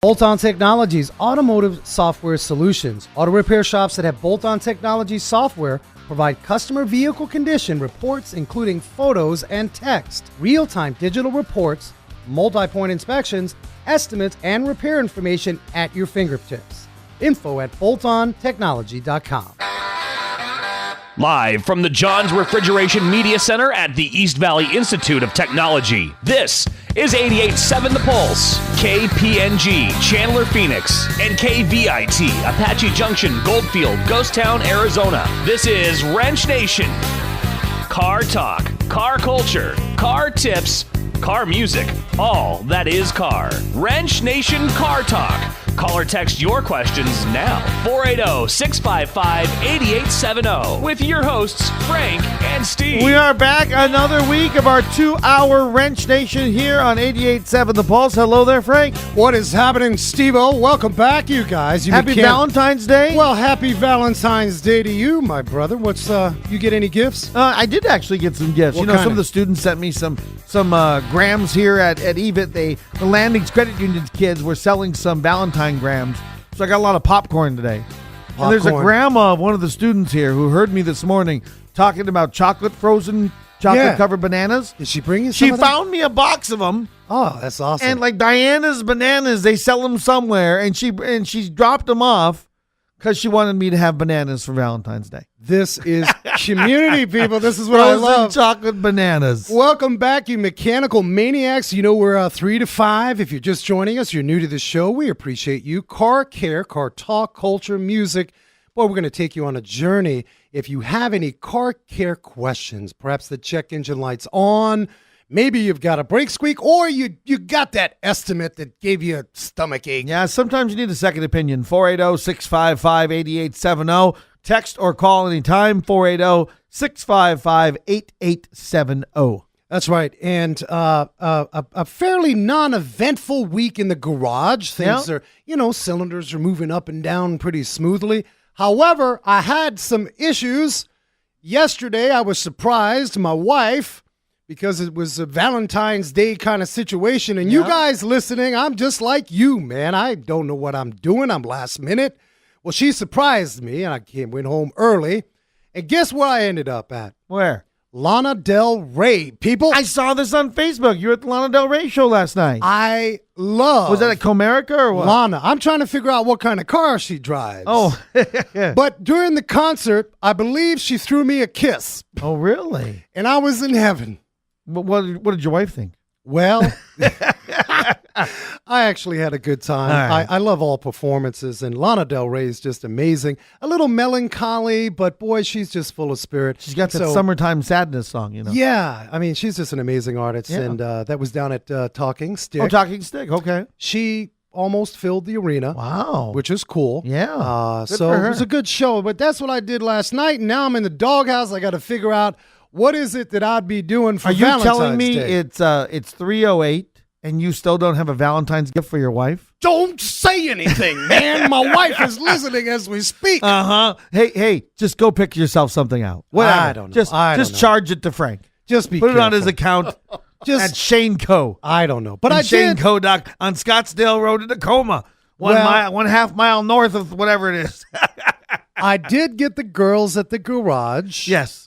Bolt-On Technologies, automotive software solutions. Auto repair shops that have Bolt-On Technologies software provide customer vehicle condition reports, including photos and text, real-time digital reports, multi-point inspections, estimates, and repair information at your fingertips. Info at boltontechnology.com. Live from the John's Refrigeration Media Center at the East Valley Institute of Technology, this is 88.7 The Pulse, KPNG, Chandler, Phoenix, and KVIT, Apache Junction, Goldfield, Ghost Town, Arizona. This is Wrench Nation. Car talk, car culture, car tips, car music, all that is car. Wrench Nation Car Talk. Call or text your questions now. 480-655-8870 with your hosts, Frank and Steve. We are back another week of our 2-hour Wrench Nation here on 88.7 The Pulse. Hello there, Frank. What is happening, Steve-O? Welcome back, you guys. Happy Valentine's Day. Well, happy Valentine's Day to you, my brother. What's you get any gifts? I did actually get some gifts. What some of the students sent me some grams here at EVIT. The Landings Credit Union kids were selling some Valentine grams. So I got a lot of popcorn today. And there's a grandma of one of the students here who heard me this morning talking about frozen chocolate-covered bananas. Did she bring you some She of found them? Me a box of them. Oh, that's awesome. And like Diana's bananas, they sell them somewhere, and she dropped them off because she wanted me to have bananas for Valentine's Day. This is community, people. This is what I love. Chocolate bananas. Welcome back, you mechanical maniacs. You know we're 3 to 5. If you're just joining us, you're new to the show, we appreciate you. Car care, car talk, culture, music. Boy, we're going to take you on a journey. If you have any car care questions, perhaps the check engine light's on, maybe you've got a brake squeak, or you got that estimate that gave you a stomach ache. Yeah, sometimes you need a second opinion. 480-655-8870. Text or call anytime, 480-655-8870. That's right. And a fairly non-eventful week in the garage. Things are, cylinders are moving up and down pretty smoothly. However, I had some issues. Yesterday, I was surprised. My wife, because it was a Valentine's Day kind of situation. And you guys listening, I'm just like you, man. I don't know what I'm doing. I'm last minute. Well, she surprised me, and I went home early. And guess where I ended up at? Where? Lana Del Rey, people. I saw this on Facebook. You were at the Lana Del Rey show last night. I love. Was that at Comerica or what? Lana. I'm trying to figure out what kind of car she drives. Oh. But during the concert, I believe she threw me a kiss. Oh, really? And I was in heaven. What did your wife think? Well, I actually had a good time. Right. I love all performances, and Lana Del Rey is just amazing. A little melancholy, but boy, she's just full of spirit. She's got that summertime sadness song, Yeah, I mean, she's just an amazing artist, and that was down at Talking Stick. Oh, Talking Stick, okay. She almost filled the arena. Wow. Which is cool. Yeah. So it was a good show, but that's what I did last night, and now I'm in the doghouse. I got to figure out what is it that I'd be doing for Valentine's Day. Are you telling me it's 3:08 and you still don't have a Valentine's gift for your wife? Don't say anything, man. My wife is listening as we speak. Uh-huh. Hey, just go pick yourself something out. Whatever. I don't know. Just charge it to Frank. Just be Put careful. it on his account at Shane Co. I don't know. But and I Shane did. Co. on Scottsdale Road in Tacoma. 1.5 mile north of whatever it is. I did get the girls at the garage. Yes.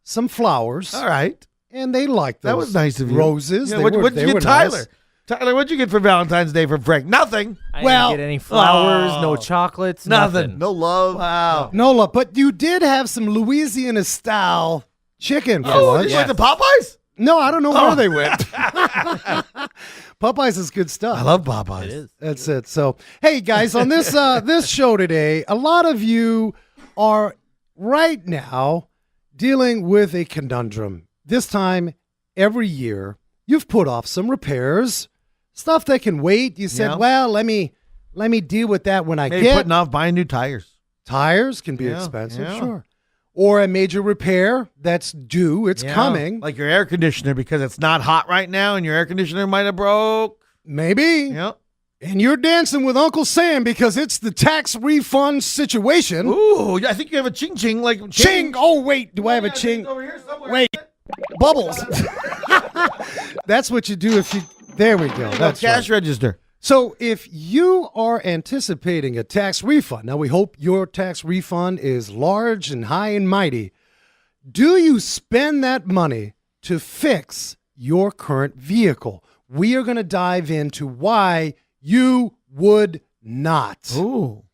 Some flowers. All right. And they liked those. That was nice of you. Roses. Yeah, what'd you get, Tyler? Nice. Tyler, what'd you get for Valentine's Day from Frank? Nothing. I didn't get any flowers, no chocolates, nothing. No love. Wow. No love. But you did have some Louisiana-style chicken for lunch. You went to Popeyes? No, I don't know where they went. Popeyes is good stuff. I love Popeyes. It is. That's it. So, hey, guys, on this this show today, a lot of you are right now dealing with a conundrum. This time every year, you've put off some repairs, stuff that can wait. You said, well, let me deal with that when I get. Putting off buying new tires. Tires can be expensive, sure. Or a major repair that's due. It's coming. Like your air conditioner, because it's not hot right now and your air conditioner might have broke. Maybe. Yep. And you're dancing with Uncle Sam because it's the tax refund situation. Ooh, I think you have a ching-ching. Like Ching! Oh, wait. Do I have a ching? Over here somewhere. Wait. Bubbles. That's what you do if you... There we go. That's cash right. register. So if you are anticipating a tax refund, now we hope your tax refund is large and high and mighty. Do you spend that money to fix your current vehicle? We are going to dive into why you would not. Ooh.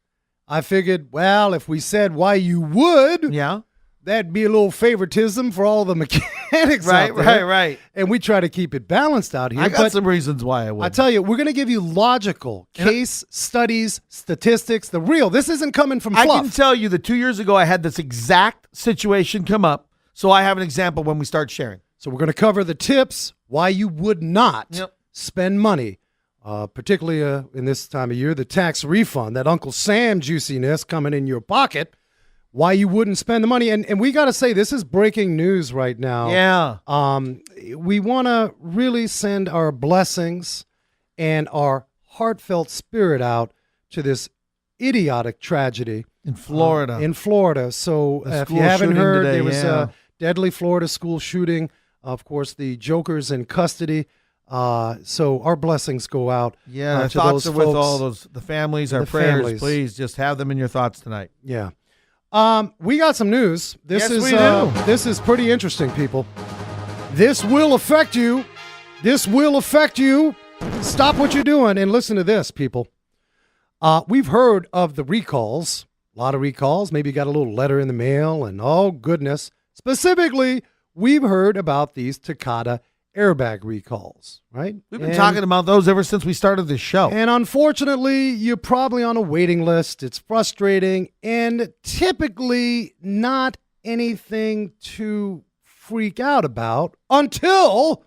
I figured, well, if we said why you would, Yeah. that'd be a little favoritism for all the mechanics out there. Right. And we try to keep it balanced out here. I got but some reasons why I would. I tell you, we're going to give you logical case studies, statistics, the real. This isn't coming from fluff. I can tell you that 2 years ago I had this exact situation come up, so I have an example when we start sharing. So we're going to cover the tips why you would not Yep. spend money, particularly in this time of year, the tax refund, that Uncle Sam juiciness coming in your pocket, why you wouldn't spend the money. And we got to say, this is breaking news right now. Yeah. We want to really send our blessings and our heartfelt spirit out to this idiotic tragedy In Florida. So A if you school haven't shooting heard, today, there was yeah. a deadly Florida school shooting. Of course, the Joker's in custody. So our blessings go out. Yeah, our to thoughts those are with folks. all the families, our The prayers. families. Please just have them in your thoughts tonight. Yeah. We got some news. Yes, we do. This is pretty interesting, people. This will affect you. This will affect you. Stop what you're doing and listen to this, people. We've heard of the recalls. A lot of recalls. Maybe you got a little letter in the mail, and oh goodness. Specifically, we've heard about these Takata airbag recalls, right? We've been talking about those ever since we started this show. And unfortunately, you're probably on a waiting list. It's frustrating and typically not anything to freak out about until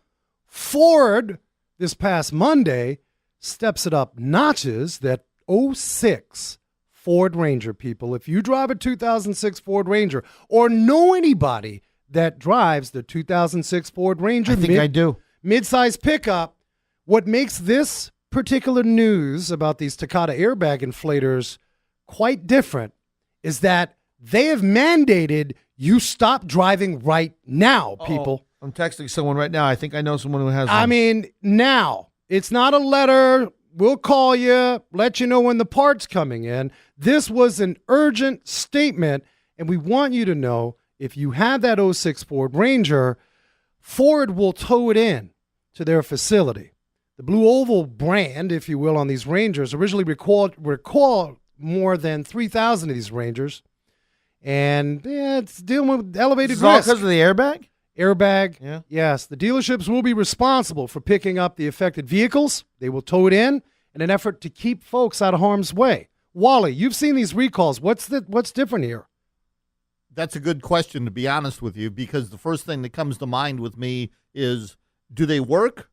Ford this past Monday steps it up notches. That 06 Ford Ranger, people. If you drive a 2006 Ford Ranger or know anybody that drives the 2006 Ford Ranger, I think I do. Mid-size pickup, what makes this particular news about these Takata airbag inflators quite different is that they have mandated you stop driving right now, people. I'm texting someone right now. I think I know someone who has one. I mean, now. It's not a letter. We'll call you, let you know when the part's coming in. This was an urgent statement, and we want you to know if you have that 06 Ford Ranger, Ford will tow it in to their facility. The Blue Oval brand, if you will, on these Rangers originally recalled more than 3,000 of these Rangers, and it's dealing with elevated This is all risk. because of the airbag? Airbag, Yeah. yes. The dealerships will be responsible for picking up the affected vehicles. They will tow it in an effort to keep folks out of harm's way. Wally, you've seen these recalls. What's different here? That's a good question, to be honest with you, because the first thing that comes to mind with me is, do they work?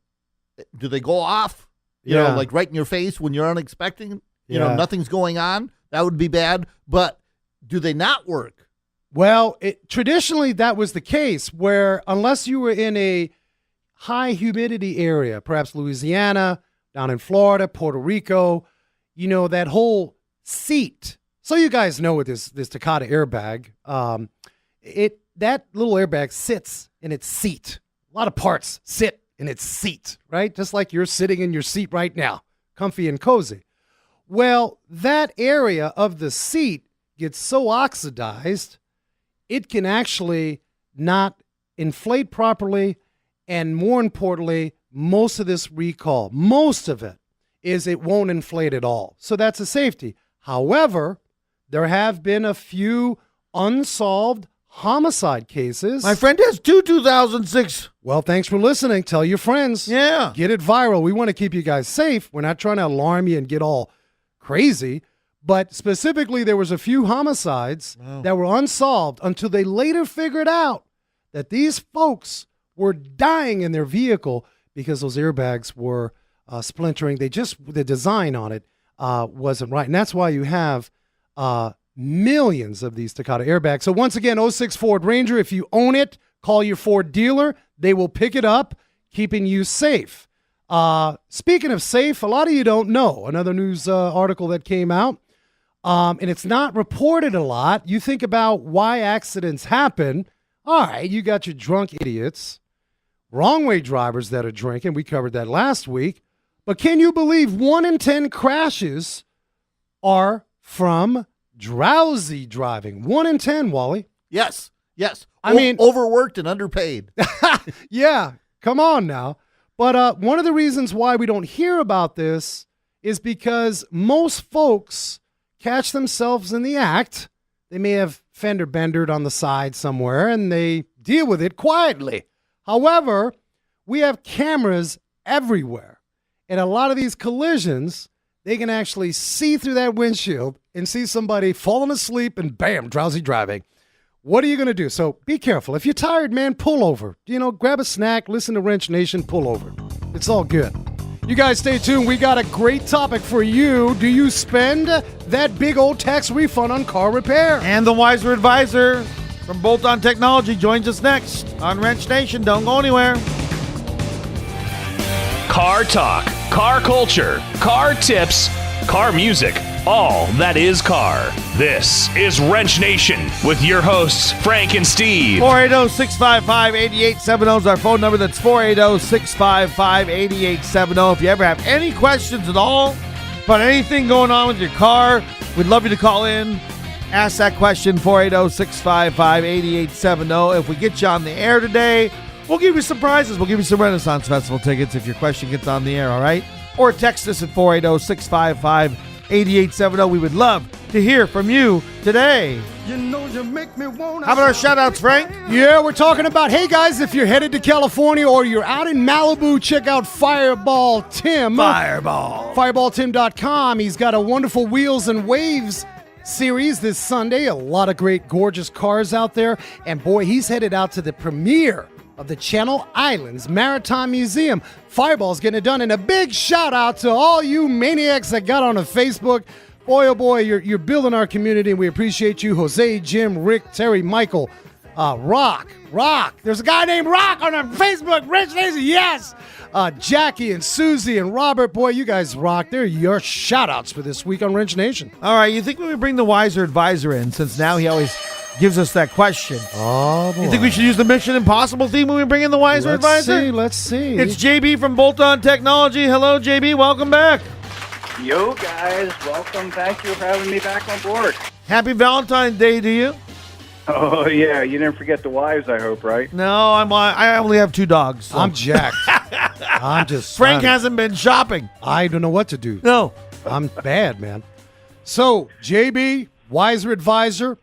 Do they go off? You know, like right in your face when you're unexpecting? You know, nothing's going on. That would be bad. But do they not work? Well, traditionally that was the case where unless you were in a high humidity area, perhaps Louisiana, down in Florida, Puerto Rico, you know, that whole seat. So you guys know with this Takata airbag, that little airbag sits in its seat. A lot of parts sit in its seat, right? Just like you're sitting in your seat right now, comfy and cozy. Well, that area of the seat gets so oxidized, it can actually not inflate properly. And more importantly, most of this recall, most of it, is it won't inflate at all. So that's a safety. However, there have been a few unsolved homicide cases. My friend has two 2006. Well, thanks for listening. Tell your friends. Yeah. Get it viral. We want to keep you guys safe. We're not trying to alarm you and get all crazy. But specifically, there was a few homicides that were unsolved until they later figured out that these folks were dying in their vehicle because those airbags were splintering. The design on it wasn't right. And that's why you have millions of these Takata airbags. So once again, 06 Ford Ranger, if you own it, call your Ford dealer. They will pick it up, keeping you safe. Speaking of safe, a lot of you don't know. Another news article that came out, and it's not reported a lot. You think about why accidents happen. All right, you got your drunk idiots, wrong way drivers that are drinking. We covered that last week. But can you believe 1 in 10 crashes are from drowsy driving? 1 in 10, Wally. Yes. I mean, overworked and underpaid. Yeah, come on now. But one of the reasons why we don't hear about this is because most folks catch themselves in the act. They may have fender bendered on the side somewhere and they deal with it quietly. However, we have cameras everywhere. And a lot of these collisions, they can actually see through that windshield and see somebody falling asleep and bam, drowsy driving. What are you going to do? So be careful. If you're tired, man, pull over. Grab a snack, listen to Wrench Nation, pull over. It's all good. You guys stay tuned. We got a great topic for you. Do you spend that big old tax refund on car repair? And the Wiser Advisor from Bolt-On Technology joins us next on Wrench Nation. Don't go anywhere. Car talk, car culture, car tips, car music, all that is car. This is Wrench Nation with your hosts, Frank and Steve. 480-655-8870 is our phone number. That's 480-655-8870. If you ever have any questions at all about anything going on with your car, we'd love you to call in. Ask that question, 480-655-8870. If we get you on the air today, we'll give you some prizes. We'll give you some Renaissance Festival tickets if your question gets on the air, all right? Or text us at 480-655-8870. We would love to hear from you today. How about our shout-outs, Frank? Yeah, we're talking about, hey guys, if you're headed to California or you're out in Malibu, check out Fireball Tim. FireballTim.com. He's got a wonderful Wheels and Waves series this Sunday. A lot of great, gorgeous cars out there. And boy, he's headed out to the premiere of the Channel Islands Maritime Museum. Fireball's getting it done. And a big shout out to all you maniacs that got on a Facebook. Boy, oh boy, you're building our community, and we appreciate you. Jose, Jim, Rick, Terry, Michael, Rock. There's a guy named Rock on our Facebook. Rich Nation, yes. Jackie and Susie and Robert, boy, you guys rock. They're your shout outs for this week on Wrench Nation. All right, you think when we bring the Wiser Advisor in, since now he always gives us that question. Oh, boy. You think we should use the Mission Impossible theme when we bring in the Wiser Advisor? Let's see. It's JB from Bolt-On Technology. Hello, JB. Welcome back. Yo, guys. Welcome. Thank you for having me back on board. Happy Valentine's Day to you. Oh, yeah. You didn't forget the wives, I hope, right? No, I only have 2 dogs. So. I'm jacked. Frank hasn't been shopping. I don't know what to do. No. I'm bad, man. So, JB, Wiser Advisor,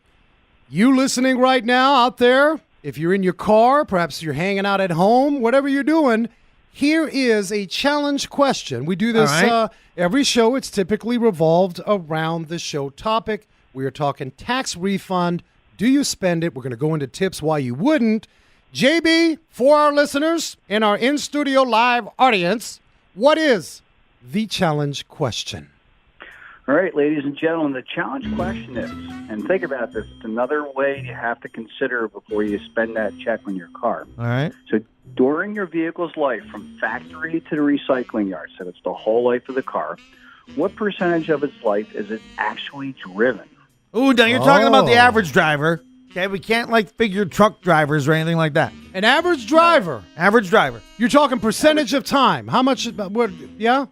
you listening right now out there, if you're in your car, perhaps you're hanging out at home, whatever you're doing, here is a challenge question. We do this every show. It's typically revolved around the show topic. We are talking tax refund. Do you spend it? We're going to go into tips why you wouldn't. JB, for our listeners and our in-studio live audience, what is the challenge question? All right, ladies and gentlemen, the challenge question is, and think about this, it's another way you have to consider before you spend that check on your car. All right. So during your vehicle's life, from factory to the recycling yard, so it's the whole life of the car, what percentage of its life is it actually driven? Ooh, now you're talking about the average driver. Okay, we can't figure truck drivers or anything like that. An average driver. Average driver. You're talking percentage of time. How much? What? Yeah.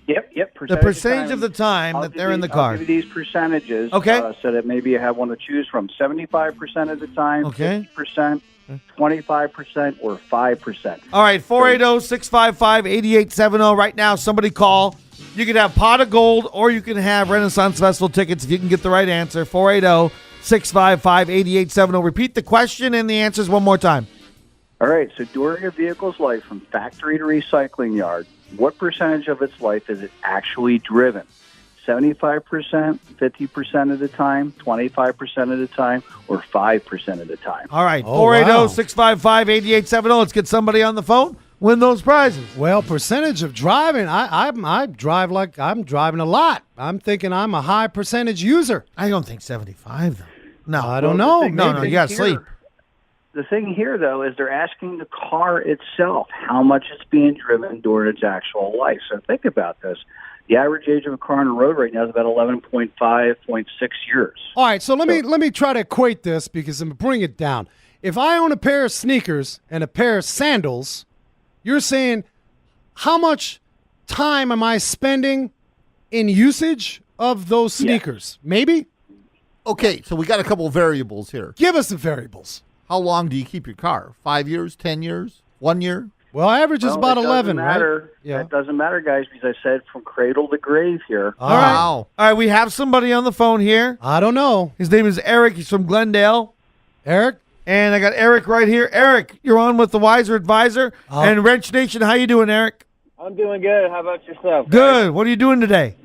Yep. The percentage of the time that they're in the car. I'll give you these percentages, okay, so that maybe you have one to choose from. 75% of the time, okay, 50%, 25%, or 5%. All right, 480-655-8870. Right now, somebody call. You can have Pot of Gold or you can have Renaissance Festival tickets if you can get the right answer. 480-655-8870. Repeat the question and the answers one more time. All right, so during your vehicle's life, from factory to recycling yard, what percentage of its life is it actually driven? 75%, 50% of the time, 25% of the time, or 5% of the time? All right, Oh, 480-655-8870. Let's get somebody on the phone. Win those prizes. Well, percentage of driving, I drive like I'm driving a lot. I'm thinking I'm a high percentage user. I don't think 75, though. No. I don't know. No, you got to sleep. The thing here, though, is they're asking the car itself how much it's being driven during its actual life. So think about this. The average age of a car on the road right now is about 11.5.6 years. All right, so let me try to equate this because I'm bring it down. If I own a pair of sneakers and a pair of sandals, you're saying how much time am I spending in usage of those sneakers? Maybe? Okay, so we got a couple of variables here. Give us the variables. How long do you keep your car? 5 years, 10 years, 1 year? Well, average is about 11, matter. right? Yeah. That doesn't matter, guys, because I said from cradle to grave here. All right. Wow. All right, we have somebody on the phone here. I don't know. His name is Eric. He's from Glendale. Eric? And I got Eric right here. Eric, you're on with the Wiser Advisor and Wrench Nation. How you doing, Eric? I'm doing good. How about yourself? Good. What are you doing today?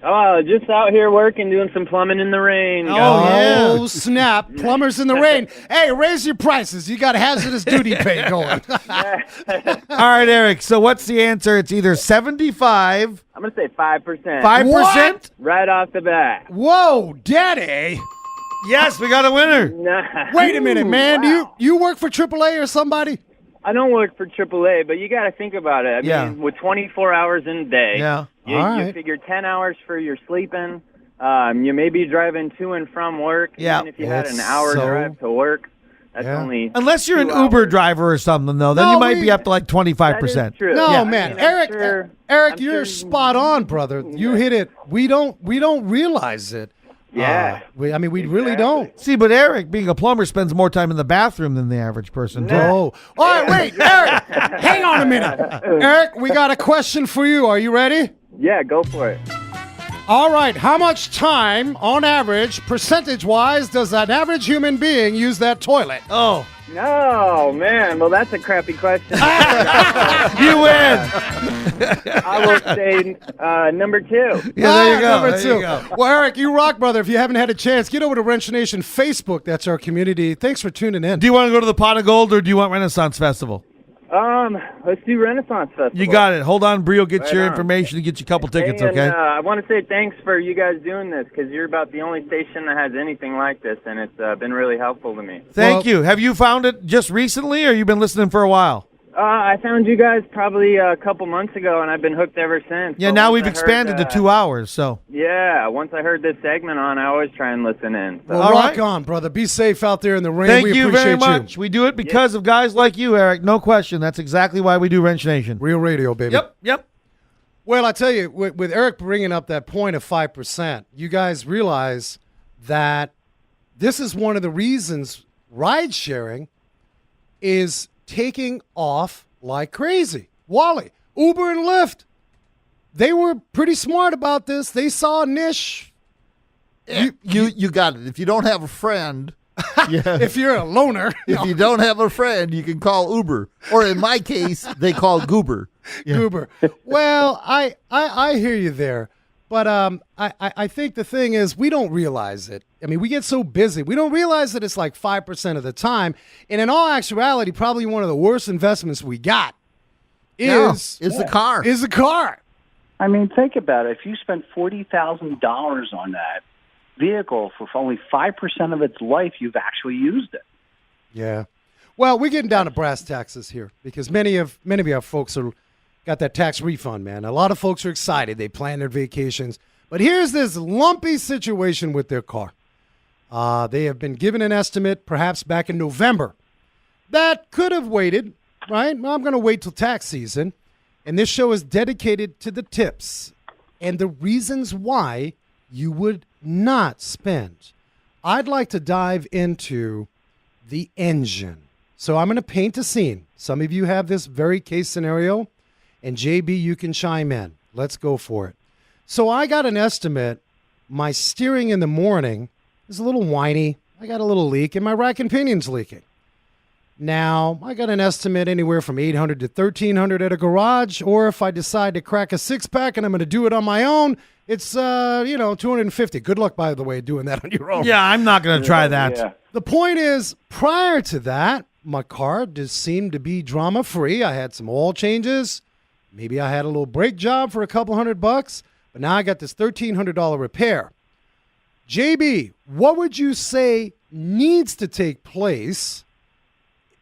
Oh, just out here working, doing some plumbing in the rain. Oh, snap. Plumbers in the rain. Hey, raise your prices. You got hazardous duty pay going. All right, Eric. So what's the answer? It's either 75. I'm going to say 5%. 5%? What? Right off the bat. Whoa, daddy. Yes, we got a winner. Nah. Wait a minute, man. Wow. Do you work for AAA or somebody? I don't work for AAA, but you got to think about it. I mean, with 24 hours in a day, Yeah. you, All you right. figure 10 hours for your sleeping. You may be driving to and from work. Yeah. Even if you had an It's hour so- drive to work, that's Yeah. only Unless you're an 2 Uber hours. driver or something, though. Then No, you might we- be up to like 25%. That is true. No, Yeah. man. I mean, Eric, I'm you're sure- spot on, brother. You hit it. We don't realize it. Yeah. We really don't. See, but Eric, being a plumber, spends more time in the bathroom than the average person, too. Oh. All right, wait, Eric. Hang on a minute. Eric, we got a question for you. Are you ready? Yeah, go for it. All right. How much time, on average, percentage-wise, does an average human being use that toilet? Oh, No, man. Well, that's a crappy question. you win. I will say number 2. Yeah, there you go. Number There 2. you go. Well, Eric, you rock, brother. If you haven't had a chance, get over to Wrench Nation Facebook. That's our community. Thanks for tuning in. Do you want to go to the Pot of Gold or do you want Renaissance Festival? Let's do Renaissance Festival. You got it. Hold on, Brio. Get Right your on. information and get you a couple tickets, Hey, okay? and, I want to say thanks for you guys doing this because you're about the only station that has anything like this, and it's been really helpful to me. Thank you. Have you found it just recently or you been listening for a while? I found you guys probably a couple months ago, and I've been hooked ever since. Yeah, But now once we've I heard, expanded to 2 hours, so. Yeah, once I heard this segment on, I always try and listen in. So. Well, All rock right. on, brother. Be safe out there in the rain. Thank we you appreciate very much. We do it because of guys like you, Eric. No question. That's exactly why we do Wrench Nation. Real radio, baby. Yep. Well, I tell you, with Eric bringing up that point of 5%, you guys realize that this is one of the reasons ride sharing is taking off like crazy. Wally, Uber and Lyft, they were pretty smart about this. They saw a niche. You got it. If you don't have a friend, If you're a loner, if you don't have a friend, you can call Uber. Or in my case, they call Goober. Goober. Well, I hear you there. But I think the thing is we don't realize it. I mean, we get so busy. We don't realize that it's like 5% of the time. And in all actuality, probably one of the worst investments we got is the car. Is the car. I mean, think about it. If you spend $40,000 on that vehicle for only 5% of its life, you've actually used it. Yeah. Well, we're getting down to brass taxes here because many of our folks are got that tax refund, man. A lot of folks are excited. They plan their vacations. But here's this lumpy situation with their car. They have been given an estimate perhaps back in November that could have waited, right? Well, I'm going to wait till tax season. And this show is dedicated to the tips and the reasons why you would not spend. I'd like to dive into the engine. So I'm going to paint a scene. Some of you have this very case scenario, and JB, you can chime in. Let's go for it. So I got an estimate. My steering in the morning is a little whiny. I got a little leak, and my rack and pinion's leaking. Now, I got an estimate anywhere from $800 to $1,300 at a garage, or if I decide to crack a six-pack and I'm going to do it on my own, it's, $250. Good luck, by the way, doing that on your own. Yeah, I'm not going to try that. Yeah. The point is, prior to that, my car just seemed to be drama-free. I had some oil changes. Maybe I had a little brake job for a couple $100, but now I got this $1,300 repair. JB, what would you say needs to take place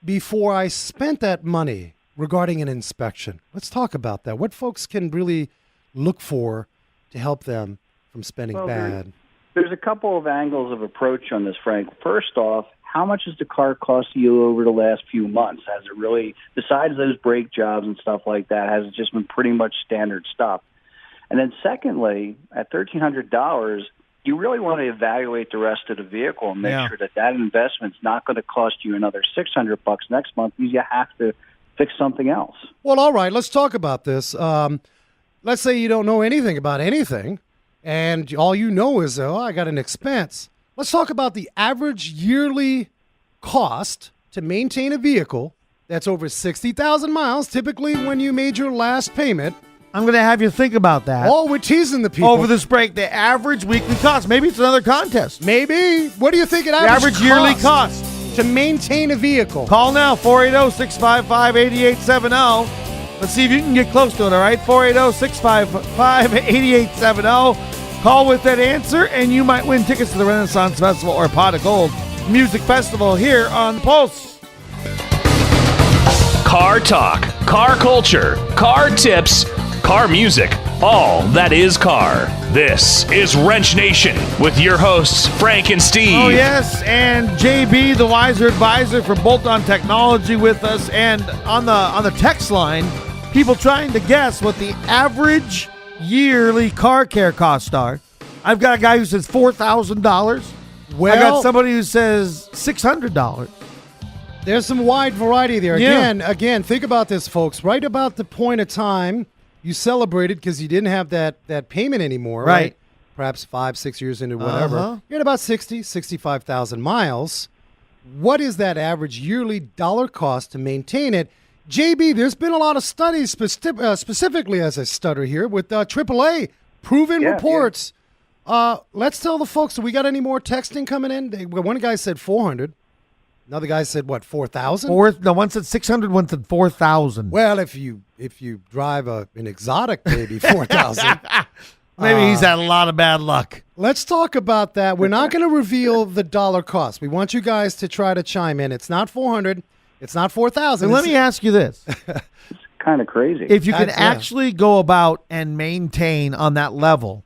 before I spent that money regarding an inspection? Let's talk about that. What folks can really look for to help them from spending Well, bad? There's a couple of angles of approach on this, Frank. First off, how much has the car cost you over the last few months? Has it really, besides those brake jobs and stuff like that, has it just been pretty much standard stuff? And then secondly, at $1,300, you really want to evaluate the rest of the vehicle and make sure that investment's not going to cost you another $600 next month because you have to fix something else. Well, all right, let's talk about this. Let's say you don't know anything about anything, and all you know is, I got an expense. Let's talk about the average yearly cost to maintain a vehicle that's over 60,000 miles, typically when you made your last payment. I'm going to have you think about that. Oh, we're teasing the people. Over this break, the average weekly cost. Maybe it's another contest. Maybe. What do you think it The average yearly cost to maintain a vehicle? Call now, 480-655-8870. Let's see if you can get close to it, all right? 480-655-8870. Call with that answer, and you might win tickets to the Renaissance Festival or Pot of Gold Music Festival here on The Pulse. Car talk, car culture, car tips, car music, all that is car. This is Wrench Nation with your hosts, Frank and Steve. Oh, yes, and JB, the wiser advisor for Bolt-On Technology with us. And on the text line, people trying to guess what the average yearly car care costs are. I've got a guy who says $4,000. Well, I got somebody who says $600. There's some wide variety there. Yeah. Again, think about this, folks. Right about the point of time you celebrated because you didn't have that payment anymore, right? Perhaps 5-6 years into whatever. You're at about 65,000 miles. What is that average yearly dollar cost to maintain it? JB, there's been a lot of studies, specifically as I stutter here, with AAA proven reports. Let's tell the folks, do we got any more texting coming in? One guy said 400. Another guy said, what, 4,000? No, one said 600, one said 4,000. Well, if you drive an exotic, maybe 4,000. Maybe he's had a lot of bad luck. Let's talk about that. We're not going to reveal the dollar cost. We want you guys to try to chime in. It's not 400. It's not 4,000. And let me ask you this. It's kind of crazy. If you can actually go about and maintain on that level,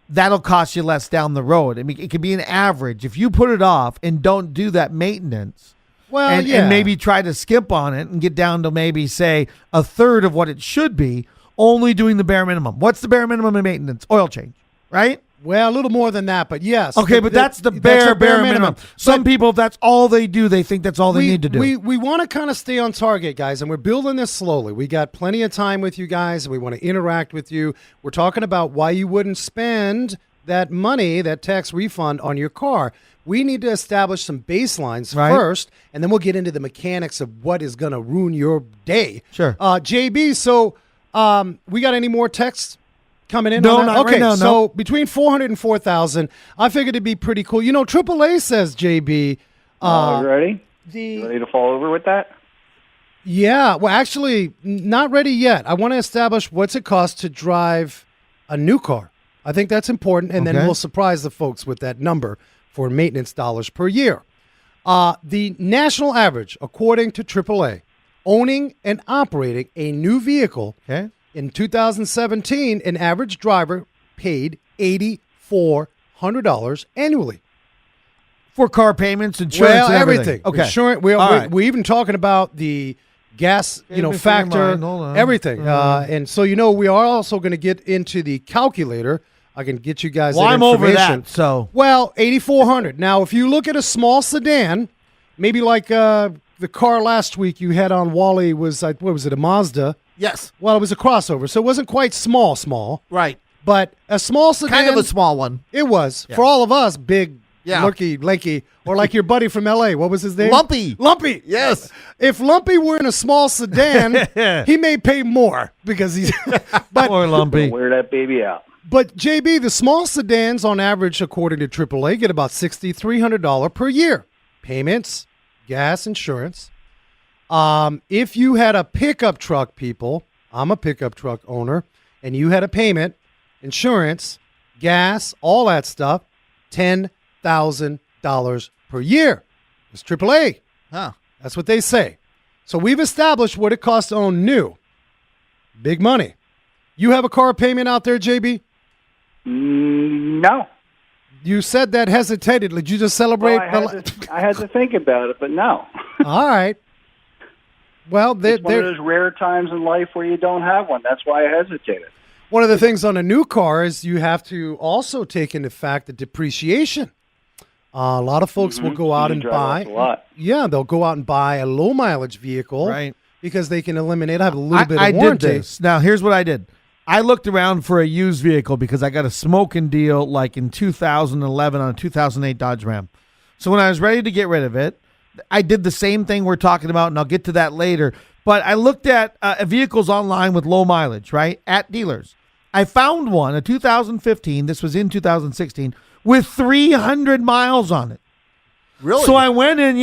that'll cost you less down the road. I mean, it could be an average. If you put it off and don't do that maintenance, and maybe try to skimp on it and get down to maybe, say, a third of what it should be, only doing the bare minimum. What's the bare minimum in maintenance? Oil change, right? Well, a little more than that, but yes. Okay, but that's the bare minimum. Some people, if that's all they do, they think that's all they need to do. We want to kind of stay on target, guys, and we're building this slowly. We got plenty of time with you guys, and we want to interact with you. We're talking about why you wouldn't spend that money, that tax refund, on your car. We need to establish some baselines first, and then we'll get into the mechanics of what is going to ruin your day. Sure. JB, so we got any more texts coming in? No, on that? not right now, no. So between 400 and 4,000, I figured it'd be pretty cool. You know, AAA says, JB. Ready? You ready to fall over with that? Yeah. Well, actually, not ready yet. I want to establish what's it cost to drive a new car. I think that's important, and then we'll surprise the folks with that number for maintenance dollars per year. The national average, according to AAA, owning and operating a new vehicle in 2017, an average driver paid $8,400 annually. For car payments, insurance, and everything. Okay. Insurance, we're even talking about the gas, factor, everything. And so, we are also going to get into the calculator. I can get you guys that I'm information. over that, so. Well, $8,400. Now, if you look at a small sedan, maybe like the car last week you had on Wally was, what was it, a Mazda? Yes. Well, it was a crossover, so it wasn't quite small. Right. But a small sedan. Kind of a small one. It was. Yeah. For all of us, big, lanky, or like your buddy from L.A. What was his name? Lumpy. Yes. If Lumpy were in a small sedan, he may pay more because he's. But poor Lumpy. Wear that baby out. But, JB, the small sedans, on average, according to AAA, get about $6,300 per year. Payments, gas, insurance. If you had a pickup truck, people, I'm a pickup truck owner, and you had a payment, insurance, gas, all that stuff, $10,000 per year. It's AAA. Huh. That's what they say. So we've established what it costs to own new. Big money. You have a car payment out there, JB? No. You said that hesitantly. Did you just celebrate? Well, I had to think about it, but no. All right. Well, It's one of those rare times in life where you don't have one. That's why I hesitated. one of the things on a new car is you have to also take into fact the depreciation. A lot of folks will go out and buy. Yeah, they'll go out and buy a low mileage vehicle, Right. Because they can eliminate. Have a little bit of I warranty. did this. Now, here's what I did. I looked around for a used vehicle because I got a smoking deal like in 2011 on a 2008 Dodge Ram. So when I was ready to get rid of it, I did the same thing we're talking about, and I'll get to that later. But I looked at vehicles online with low mileage, right, at dealers. I found one, a 2015, this was in 2016, with 300 miles on it. Really? So I went in,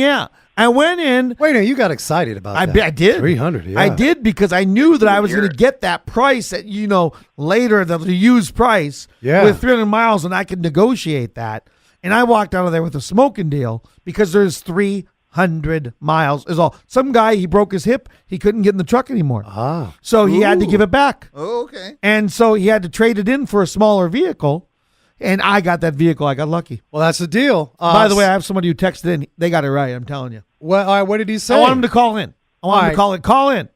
I went in. Wait a minute, you got excited about that. I did. 300, yeah. I did because I knew that I was going to get that price at, later, the used price with 300 miles, and I could negotiate that. And I walked out of there with a smoking deal because there's 300 miles is all. Some guy, he broke his hip. He couldn't get in the truck anymore. So he had to give it back. Oh, okay. And so he had to trade it in for a smaller vehicle. And I got that vehicle. I got lucky. Well, that's the deal. By the way, I have somebody who texted in. They got it right. I'm telling you. Well, all right, what did he say? I want him to call in. Call in.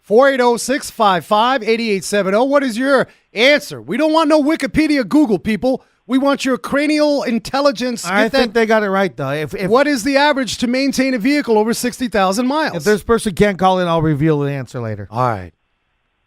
480-655-8870. What is your answer? We don't want no Wikipedia Google, people. We want your cranial intelligence. I think they got it right, though. If what is the average to maintain a vehicle over 60,000 miles? If this person can't call in, I'll reveal the answer later. All right.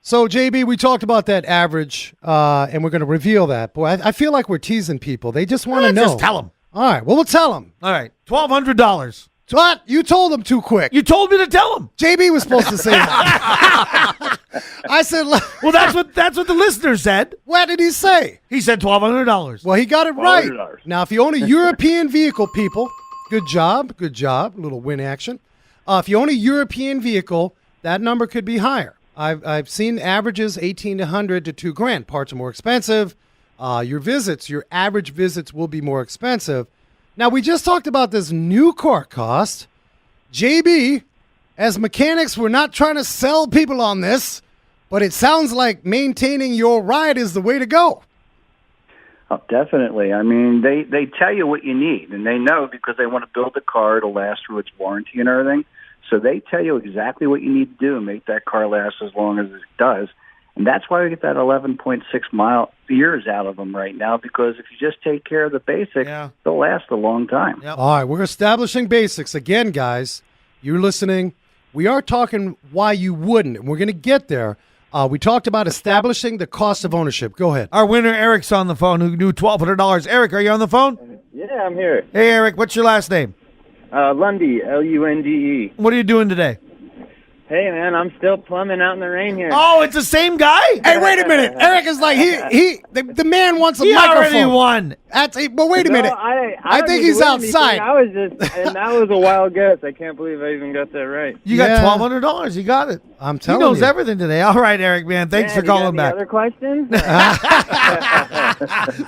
So, JB, we talked about that average, and we're going to reveal that. Boy, I feel like we're teasing people. They just want to know. Just tell them. All right. Well, we'll tell them. All right. $1,200. What? You told them too quick. You told me to tell them. JB was supposed to say that. I said, well, that's what the listener said. What did he say? He said $1,200. Well, he got it right. $1,200. Now, if you own a European vehicle, people, good job. A little win action. If you own a European vehicle, that number could be higher. I've seen averages 1,800 to $2,000. Parts are more expensive. Your average visits will be more expensive. Now, we just talked about this new car cost. JB, as mechanics, we're not trying to sell people on this, but it sounds like maintaining your ride is the way to go. Oh, definitely. I mean, they tell you what you need, and they know because they want to build the car to last through its warranty and everything. So they tell you exactly what you need to do to make that car last as long as it does. And that's why we get that 11.6 years out of them right now, because if you just take care of the basics, they'll last a long time. Yep. All right, we're establishing basics. Again, guys, you're listening. We are talking why you wouldn't, and we're going to get there. We talked about establishing the cost of ownership. Go ahead. Our winner, Eric's on the phone, who knew $1,200. Eric, are you on the phone? Yeah, I'm here. Hey, Eric, what's your last name? Lunde, Lunde. What are you doing today? Hey, man, I'm still plumbing out in the rain here. Oh, it's the same guy? Hey, wait a minute. Eric is like, the man wants a He microphone. already won. But wait a minute. I I think he's outside. And that was a wild guess. I can't believe I even got that right. You got $1,200. You got it. I'm telling you. He knows you. everything today. All right, Eric, man. Thanks for calling back. Other questions?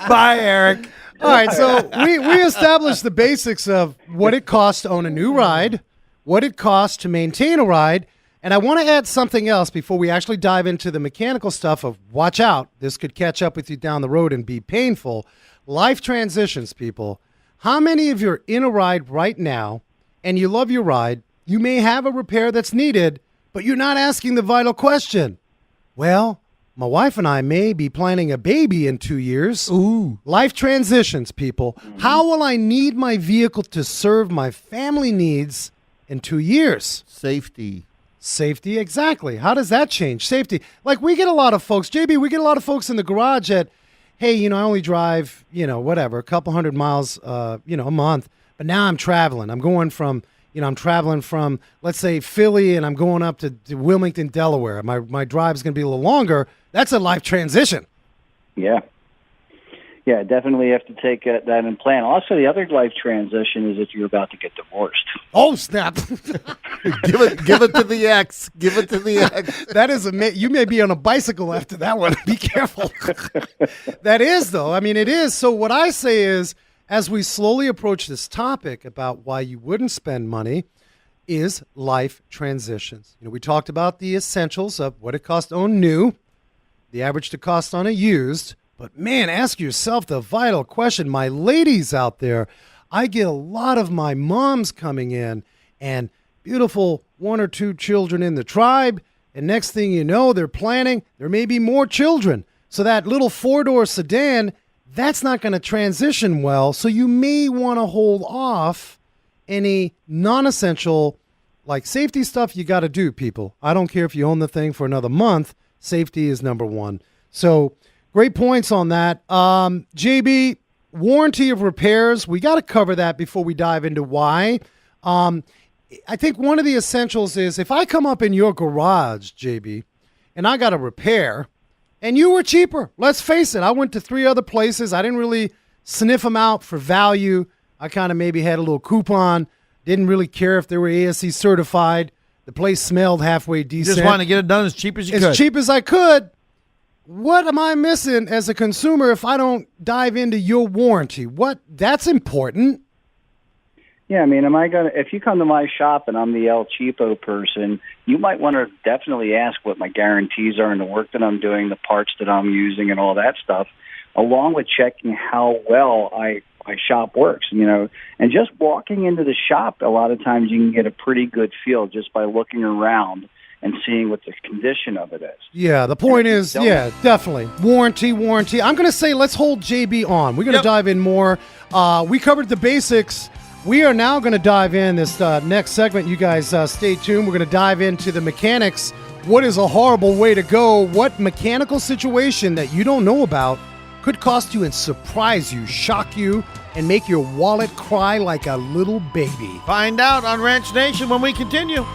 Bye, Eric. All right, so we established the basics of what it costs to own a new ride, what it costs to maintain a ride, and I want to add something else before we actually dive into the mechanical stuff of watch out, this could catch up with you down the road and be painful. Life transitions, people. How many of you are in a ride right now and you love your ride, you may have a repair that's needed, but you're not asking the vital question. Well, my wife and I may be planning a baby in 2 years. Ooh. Life transitions, people. How will I need my vehicle to serve my family needs in 2 years? Safety. Safety, exactly. How does that change? Safety. Like we get a lot of folks, JB, we get a lot of folks in the garage that, hey, I only drive, whatever, a couple hundred miles, a month. But now I'm traveling. I'm going from, I'm traveling from, let's say, Philly, and I'm going up to Wilmington, Delaware. My drive's going to be a little longer. That's a life transition. Yeah. Yeah, definitely have to take that in plan. Also, the other life transition is if you're about to get divorced. Oh, snap. Give it to the ex. Give it to the ex. That is you may be on a bicycle after that one. Be careful. That is, though. I mean, it is. So what I say is, as we slowly approach this topic about why you wouldn't spend money, is life transitions. We talked about the essentials of what it costs to own new, the average to cost on a used. But man, ask yourself the vital question. My ladies out there, I get a lot of my moms coming in and beautiful 1 or 2 children in the tribe. And next thing you know, they're planning, there may be more children. So that little 4-door sedan, that's not going to transition well. So you may want to hold off any non-essential, like safety stuff you got to do, people. I don't care if you own the thing for another month. Safety is number one. So great points on that. JB, warranty of repairs. We got to cover that before we dive into why. I think one of the essentials is if I come up in your garage, JB, and I got a repair, and you were cheaper. Let's face it. I went to 3 other places. I didn't really sniff them out for value. I kind of maybe had a little coupon. Didn't really care if they were ASE certified. The place smelled halfway decent. Just wanted to get it done as cheap as you could. As cheap as I could. What am I missing as a consumer if I don't dive into your warranty? That's important. Yeah, I mean, if you come to my shop and I'm the El Cheapo person, you might want to definitely ask what my guarantees are and the work that I'm doing, the parts that I'm using and all that stuff, along with checking how well my shop works, and just walking into the shop, a lot of times you can get a pretty good feel just by looking around and seeing what the condition of it is. Yeah, the point is, definitely. Warranty. I'm going to say let's hold JB on. We're going to dive in more. We covered the basics. We are now going to dive in this next segment. You guys stay tuned. We're going to dive into the mechanics. What is a horrible way to go? What mechanical situation that you don't know about could cost you and surprise you, shock you, and make your wallet cry like a little baby? Find out on Ranch Nation when we continue.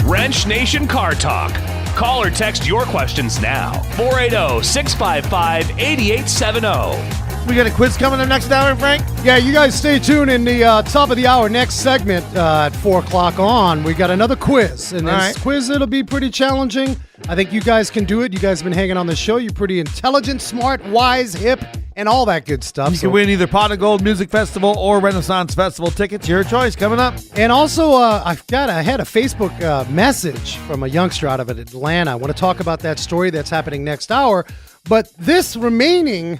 Wrench Nation Car Talk. Call or text your questions now. 480-655-8870. We got a quiz coming up next hour, Frank? Yeah, you guys stay tuned in the top of the hour next segment at 4 o'clock on. We got another quiz. And this quiz, it'll be pretty challenging. I think you guys can do it. You guys have been hanging on the show. You're pretty intelligent, smart, wise, hip, and all that good stuff. You can win either Pot of Gold Music Festival or Renaissance Festival tickets. Your choice coming up. And also, I had a Facebook message from a youngster out of Atlanta. I want to talk about that story that's happening next hour. But this remaining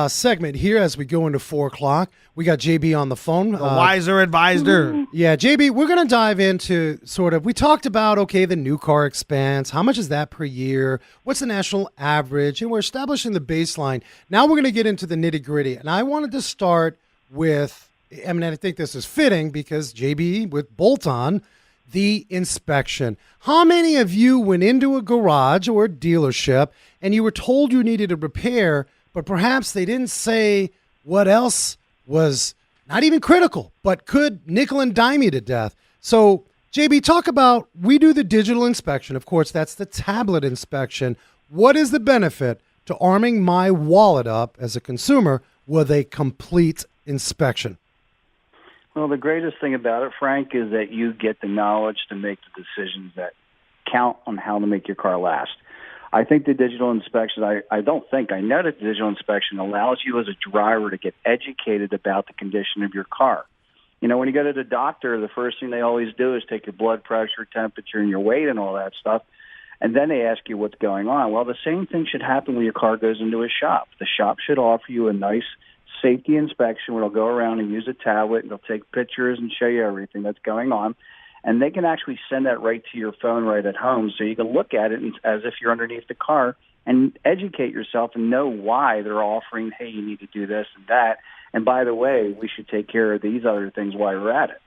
segment here as we go into 4 o'clock, we got JB on the phone. The wiser advisor. Yeah, JB, we're going to dive into we talked about, the new car expense. How much is that per year? What's the national average? And we're establishing the baseline. Now we're going to get into the nitty gritty. And I wanted to start with, I think this is fitting because JB with bolt-on, the inspection. How many of you went into a garage or a dealership and you were told you needed a repair, but perhaps they didn't say what else was not even critical, but could nickel and dime you to death? So, JB, talk about, we do the digital inspection. Of course, that's the tablet inspection. What is the benefit to arming my wallet up as a consumer with a complete inspection? Well, the greatest thing about it, Frank, is that you get the knowledge to make the decisions that count on how to make your car last. I think the digital inspection, I know that the digital inspection allows you as a driver to get educated about the condition of your car. When you go to the doctor, the first thing they always do is take your blood pressure, temperature, and your weight and all that stuff, and then they ask you what's going on. Well, the same thing should happen when your car goes into a shop. The shop should offer you a nice safety inspection where they'll go around and use a tablet, and they'll take pictures and show you everything that's going on. And they can actually send that right to your phone right at home, so you can look at it as if you're underneath the car and educate yourself and know why they're offering, hey, you need to do this and that. And by the way, we should take care of these other things while we're at it.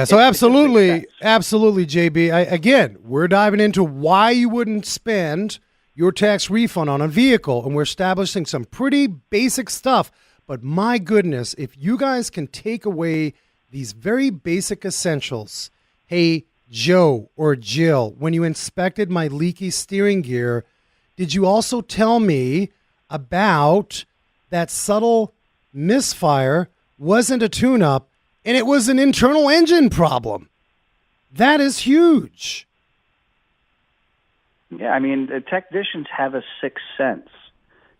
So absolutely, JB. Again, we're diving into why you wouldn't spend your tax refund on a vehicle, and we're establishing some pretty basic stuff. But my goodness, if you guys can take away these very basic essentials. Hey, Joe or Jill, when you inspected my leaky steering gear, did you also tell me about that subtle misfire wasn't a tune-up and it was an internal engine problem? That is huge. Yeah, the technicians have a sixth sense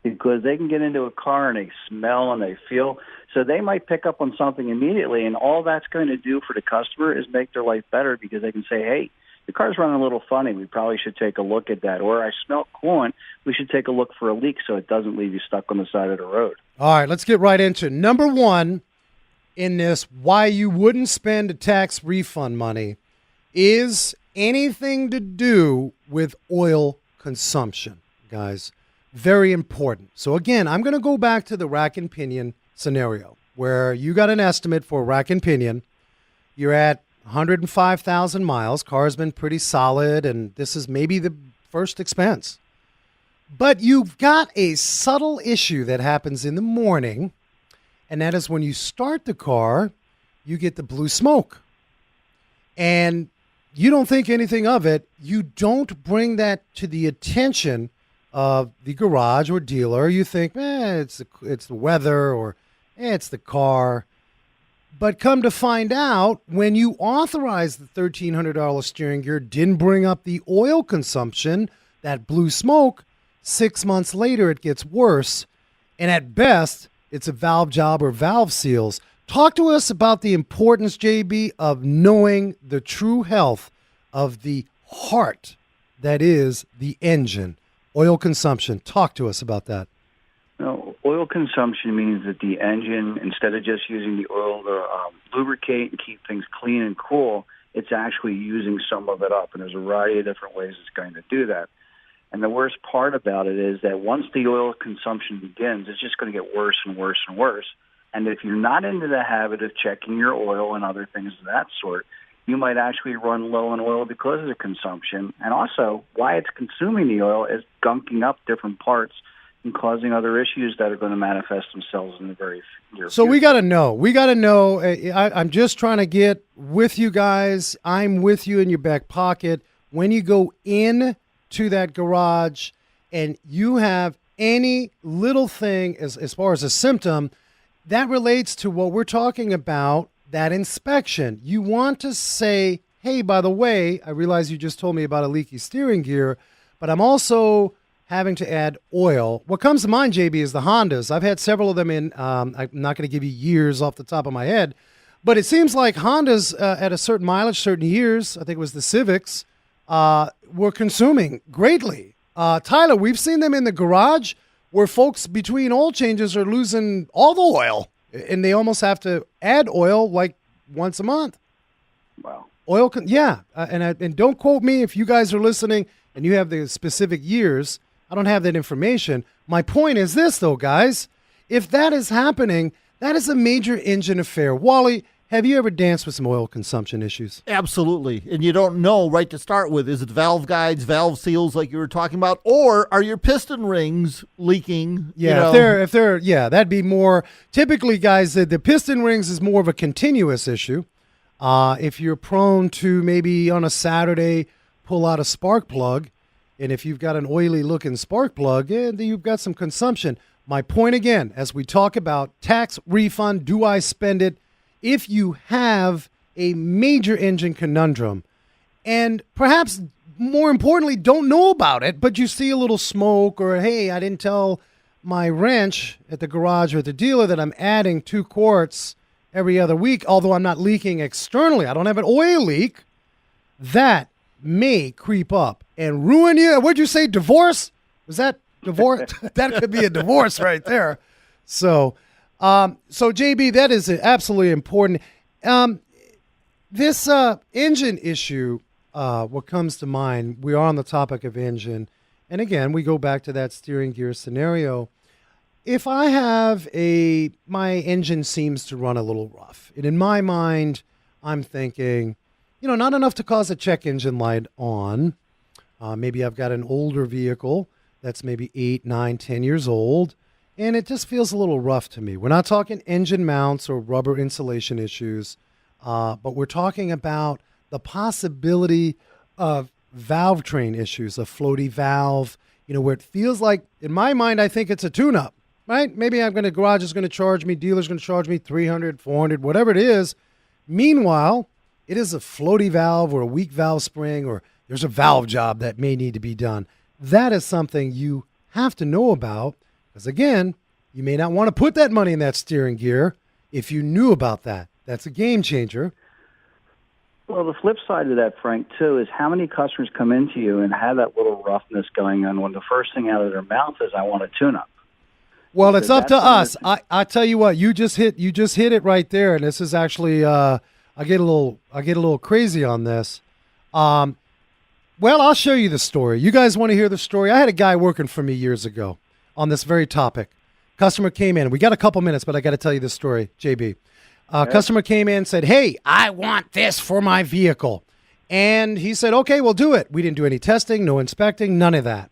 because they can get into a car and they smell and they feel. So they might pick up on something immediately, and all that's going to do for the customer is make their life better because they can say, hey, the car's running a little funny. We probably should take a look at that. Or I smell coolant. We should take a look for a leak so it doesn't leave you stuck on the side of the road. All right, let's get right into it. Number one in this, why you wouldn't spend tax refund money is anything to do with oil consumption, guys. Very important. So again, I'm going to go back to the rack and pinion scenario where you got an estimate for rack and pinion. You're at 105,000 miles. Car's been pretty solid, and this is maybe the first expense. But you've got a subtle issue that happens in the morning, and that is when you start the car, you get the blue smoke. And you don't think anything of it. You don't bring that to the attention of the garage or dealer. You think, it's the weather, or it's the car. But come to find out, when you authorized the $1,300 steering gear, didn't bring up the oil consumption, that blue smoke, 6 months later it gets worse. And at best, it's a valve job or valve seals. Talk to us about the importance, JB, of knowing the true health of the heart that is the engine. Oil consumption. Talk to us about that. No, oil consumption means that the engine, instead of just using the oil to lubricate and keep things clean and cool, it's actually using some of it up. And there's a variety of different ways it's going to do that. And the worst part about it is that once the oil consumption begins, it's just going to get worse and worse and worse. And if you're not into the habit of checking your oil and other things of that sort, you might actually run low on oil because of the consumption. And also, why it's consuming the oil is gunking up different parts and causing other issues that are going to manifest themselves in the very near So future. we got to know. I'm just trying to get with you guys. I'm with you in your back pocket. When you go in to that garage and you have any little thing as far as a symptom, that relates to what we're talking about, that inspection. You want to say, hey, by the way, I realize you just told me about a leaky steering gear, but I'm also having to add oil. What comes to mind, JB, is the Hondas. I've had several of them in, I'm not going to give you years off the top of my head, but it seems like Hondas at a certain mileage, certain years, I think it was the Civics, were consuming greatly. Tyler, we've seen them in the garage where folks between oil changes are losing all the oil, and they almost have to add oil like once a month. Wow. Oil, and don't quote me if you guys are listening and you have the specific years. I don't have that information. My point is this, though, guys. If that is happening, that is a major engine affair. Wally, have you ever danced with some oil consumption issues? Absolutely. And you don't know right to start with. Is it valve guides, valve seals like you were talking about? Or are your piston rings leaking? Yeah, if they're that'd be more. Typically, guys, the piston rings is more of a continuous issue. If you're prone to maybe on a Saturday pull out a spark plug, and if you've got an oily looking spark plug, then you've got some consumption. My point again, as we talk about tax refund, do I spend it? If you have a major engine conundrum, and perhaps more importantly, don't know about it, but you see a little smoke, or hey, I didn't tell my wrench at the garage or at the dealer that I'm adding 2 quarts every other week, although I'm not leaking externally. I don't have an oil leak. That may creep up and ruin you. What'd you say, divorce? Was that divorce? That could be a divorce right there. So JB, that is absolutely important. This engine issue, what comes to mind, we are on the topic of engine. And again, we go back to that steering gear scenario. If I have my engine seems to run a little rough, and in my mind, I'm thinking, not enough to cause a check engine light on. Maybe I've got an older vehicle that's maybe 8, 9, 10 years old, and it just feels a little rough to me. We're not talking engine mounts or rubber insulation issues, but we're talking about the possibility of valve train issues, a floaty valve, where it feels like, in my mind, I think it's a tune-up, right? Maybe garage is going to charge me, dealer's going to charge me $300, $400, whatever it is. Meanwhile, it is a floaty valve or a weak valve spring, or there's a valve job that may need to be done. That is something you have to know about, because again, you may not want to put that money in that steering gear if you knew about that. That's a game changer. Well, the flip side of that, Frank, too, is how many customers come into you and have that little roughness going on when the first thing out of their mouth is, I want a tune-up. Well, it's up to That's us. I tell you what, you just hit it right there, and this is actually I get a little crazy on this. Well, I'll show you the story. You guys want to hear the story? I had a guy working for me years ago on this very topic. Customer came in. We got a couple minutes, but I got to tell you the story, JB. Customer came in and said, hey, I want this for my vehicle. And he said, okay, we'll do it. We didn't do any testing, no inspecting, none of that.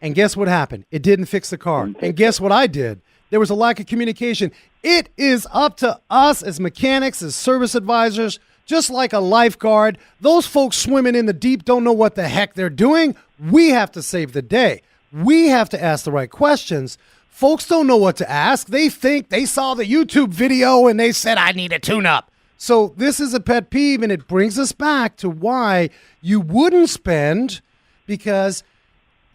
And guess what happened? It didn't fix the car. And guess what I did? There was a lack of communication. It is up to us as mechanics, as service advisors, just like a lifeguard. Those folks swimming in the deep don't know what the heck they're doing. We have to save the day. We have to ask the right questions. Folks don't know what to ask. They think they saw the YouTube video and they said, I need a tune-up. So this is a pet peeve, and it brings us back to why you wouldn't spend, because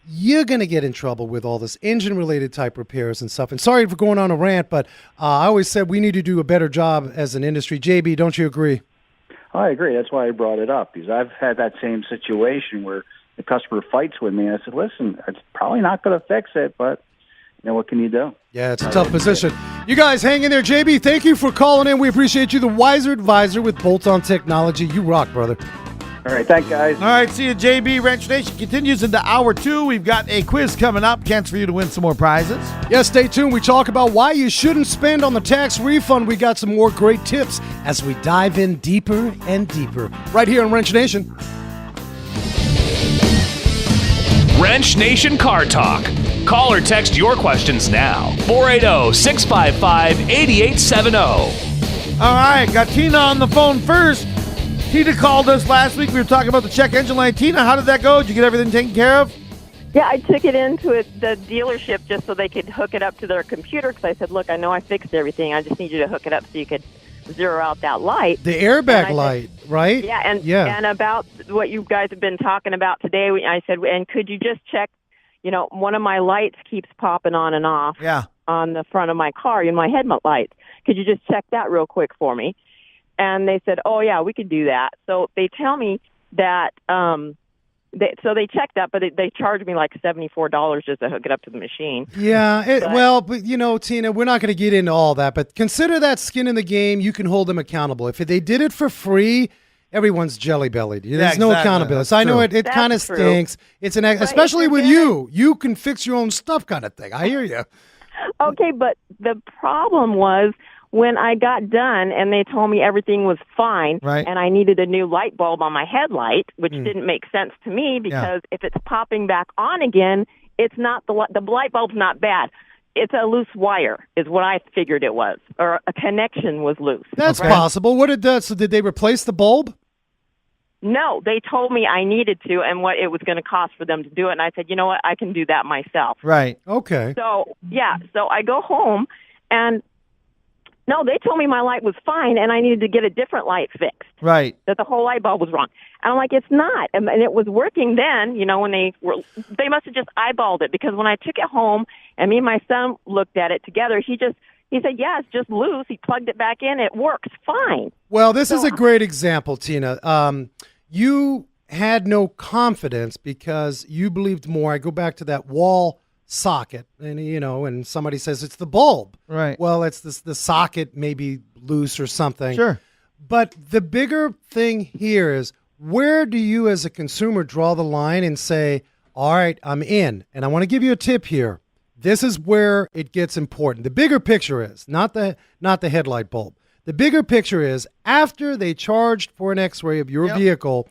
you're going to get in trouble with all this engine-related type repairs and stuff. And sorry for going on a rant, but I always said we need to do a better job as an industry. JB, don't you agree? I agree. That's why I brought it up, because I've had that same situation where the customer fights with me. And I said, listen, it's probably not going to fix it, but what can you do? Yeah, it's a tough position. You guys hang in there. JB, thank you for calling in. We appreciate you, the wiser advisor with Bolt-On Technology. You rock, brother. All right, thanks, guys. All right, see you, JB. Wrench Nation continues into hour 2. We've got a quiz coming up. Chance for you to win some more prizes. Yeah, stay tuned. We talk about why you shouldn't spend on the tax refund. We got some more great tips as we dive in deeper and deeper right here on Wrench Nation. Wrench Nation Car Talk. Call or text your questions now. 480-655-8870. All right, got Tina on the phone first. Tina called us last week. We were talking about the check engine light. Tina, how did that go? Did you get everything taken care of? Yeah, I took it into the dealership just so they could hook it up to their computer, because I said, look, I know I fixed everything. I just need you to hook it up so you could zero out that light. The airbag light, right? Yeah, and about what you guys have been talking about today, I said, and could you just check, one of my lights keeps popping on and off on the front of my car, my headlight lights. Could you just check that real quick for me? And they said, oh, yeah, we could do that. So they tell me that they checked that, but they charged me like $74 just to hook it up to the machine. Yeah, but Tina, we're not going to get into all that, but consider that skin in the game. You can hold them accountable. If they did it for free, everyone's jelly-bellied. There's no accountability. So I know it kind of stinks. It's especially with you. You can fix your own stuff kind of thing. I hear you. Okay, but the problem was when I got done and they told me everything was fine, and I needed a new light bulb on my headlight, which didn't make sense to me, because if it's popping back on again, it's not the light bulb's not bad. It's a loose wire is what I figured it was, or a connection was loose. That's possible. What did that? So did they replace the bulb? No, they told me I needed to and what it was going to cost for them to do it. And I said, you know what, I can do that myself. Right. Okay. So I go home and no, they told me my light was fine and I needed to get a different light fixed. Right. That the whole light bulb was wrong. And I'm like, it's not. And it was working then, when they must have just eyeballed it, because when I took it home and me and my son looked at it together, he said, yeah, it's just loose. He plugged it back in. It works fine. Well, this is a great example, Tina. You had no confidence because you believed more. I go back to that wall socket, and and somebody says it's the bulb. Right. Well, it's the socket may be loose or something. Sure. But the bigger thing here is, where do you as a consumer draw the line and say, all right, I'm in? And I want to give you a tip here. This is where it gets important. The bigger picture is not the headlight bulb. The bigger picture is, after they charged for an X-ray of your vehicle,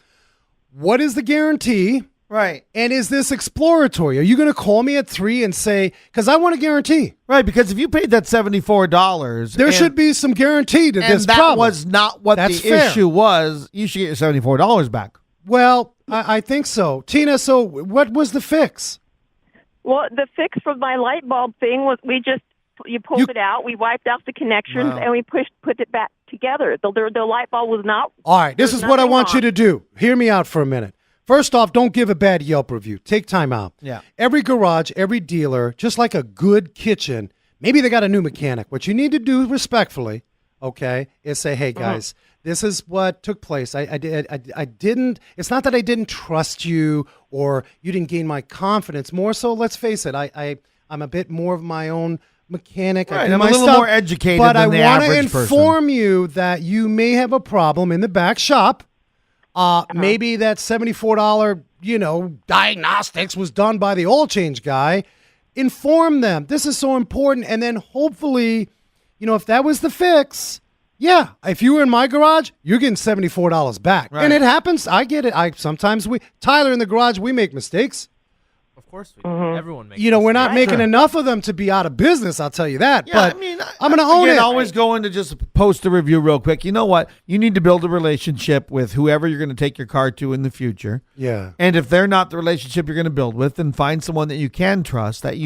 what is the guarantee? Right. And is this exploratory? Are you going to call me at 3 and say, because I want a guarantee? Right, because if you paid that $74... There should be some guarantee to this problem. And that was not what the issue was. You should get your $74 back. Well, I think so. Tina, so what was the fix? Well, the fix for my light bulb thing was you pulled it out, we wiped out the connections, and we put it back together. The light bulb was not... All right, this is what I want you to do. Hear me out for a minute. First off, don't give a bad Yelp review. Take time out. Yeah. Every garage, every dealer, just like a good kitchen, maybe they got a new mechanic. What you need to do respectfully, okay, is say, hey, guys, this is what took place. I didn't. It's not that I didn't trust you or you didn't gain my confidence. More so, let's face it. I'm a bit more of my own mechanic. Right, I'm a little more educated but than the average person. I want to inform you that you may have a problem in the back shop. Maybe that $74, diagnostics was done by the oil change guy. Inform them. This is so important. And then hopefully, if that was the fix, yeah, if you were in my garage, you're getting $74 back. Right. And it happens. I get it. Tyler in the garage, we make mistakes. Of course we do. Everyone makes We're not making enough of them to be out of business, I'll tell you that. Yeah, but I'm going to own it. Always going to just post a review real quick. You know what? You need to build a relationship with whoever you're going to take your car to in the future. Yeah. And if they're not the relationship you're going to build with, then find someone that you can trust, that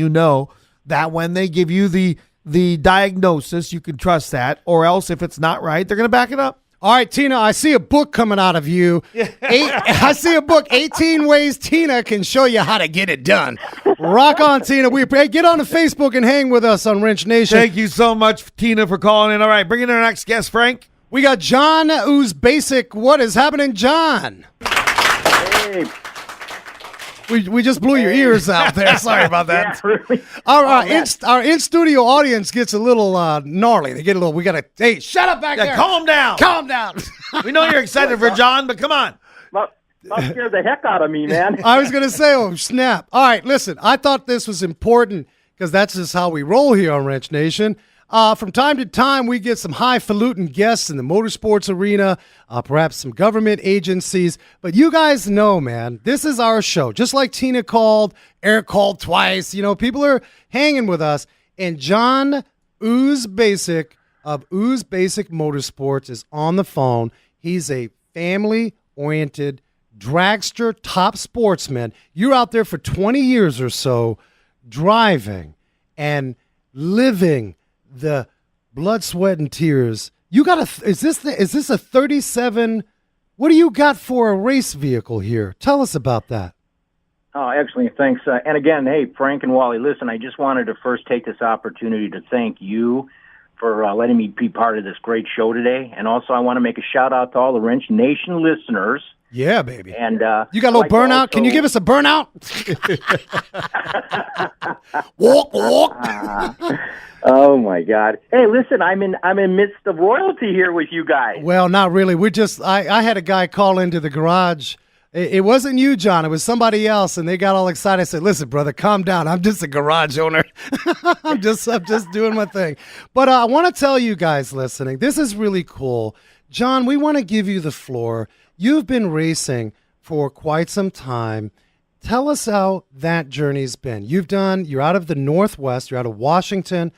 that when they give you the diagnosis, you can trust that. Or else, if it's not right, they're going to back it up. All right, Tina, I see a book coming out of you. I see a book, 18 Ways Tina Can Show You How to Get It Done. Rock on, Tina. Get on the Facebook and hang with us on Wrench Nation. Thank you so much, Tina, for calling in. All right, bring in our next guest, Frank. We got John Ooze Basic. What is happening, John? Hey. We just blew your ears out there. Sorry about that. Yeah, really. Our in-studio audience gets a little gnarly. They get a little, hey, shut up back there. Calm down. Calm down. We know you're excited for John, but come on. That scared the heck out of me, man. I was going to say, oh, snap. All right, listen, I thought this was important because that's just how we roll here on Wrench Nation. From time to time, we get some highfalutin guests in the motorsports arena, perhaps some government agencies. But you guys know, man, this is our show. Just like Tina called, Eric called twice. People are hanging with us. And John Ooze Basic of Ooze Basic Motorsports is on the phone. He's a family-oriented dragster top sportsman. You're out there for 20 years or so driving and living the blood, sweat, and tears. You got is this a 37? What do you got for a race vehicle here? Tell us about that. Oh, excellent. Thanks. And again, hey, Frank and Wally, listen, I just wanted to first take this opportunity to thank you for letting me be part of this great show today. And also I want to make a shout out to all the Wrench Nation listeners. Yeah, baby. And you got a little burnout? Can you give us a burnout? Walk. Oh my God! Hey, listen, I'm in midst of royalty here with you guys. Well, not really. I had a guy call into the garage. It wasn't you, John. It was somebody else, and they got all excited. I said, "Listen, brother, calm down. I'm just a garage owner. I'm just doing my thing." But I want to tell you guys listening, this is really cool, John. We want to give you the floor. You've been racing for quite some time. Tell us how that journey's been. You're out of the Northwest. You're out of Washington.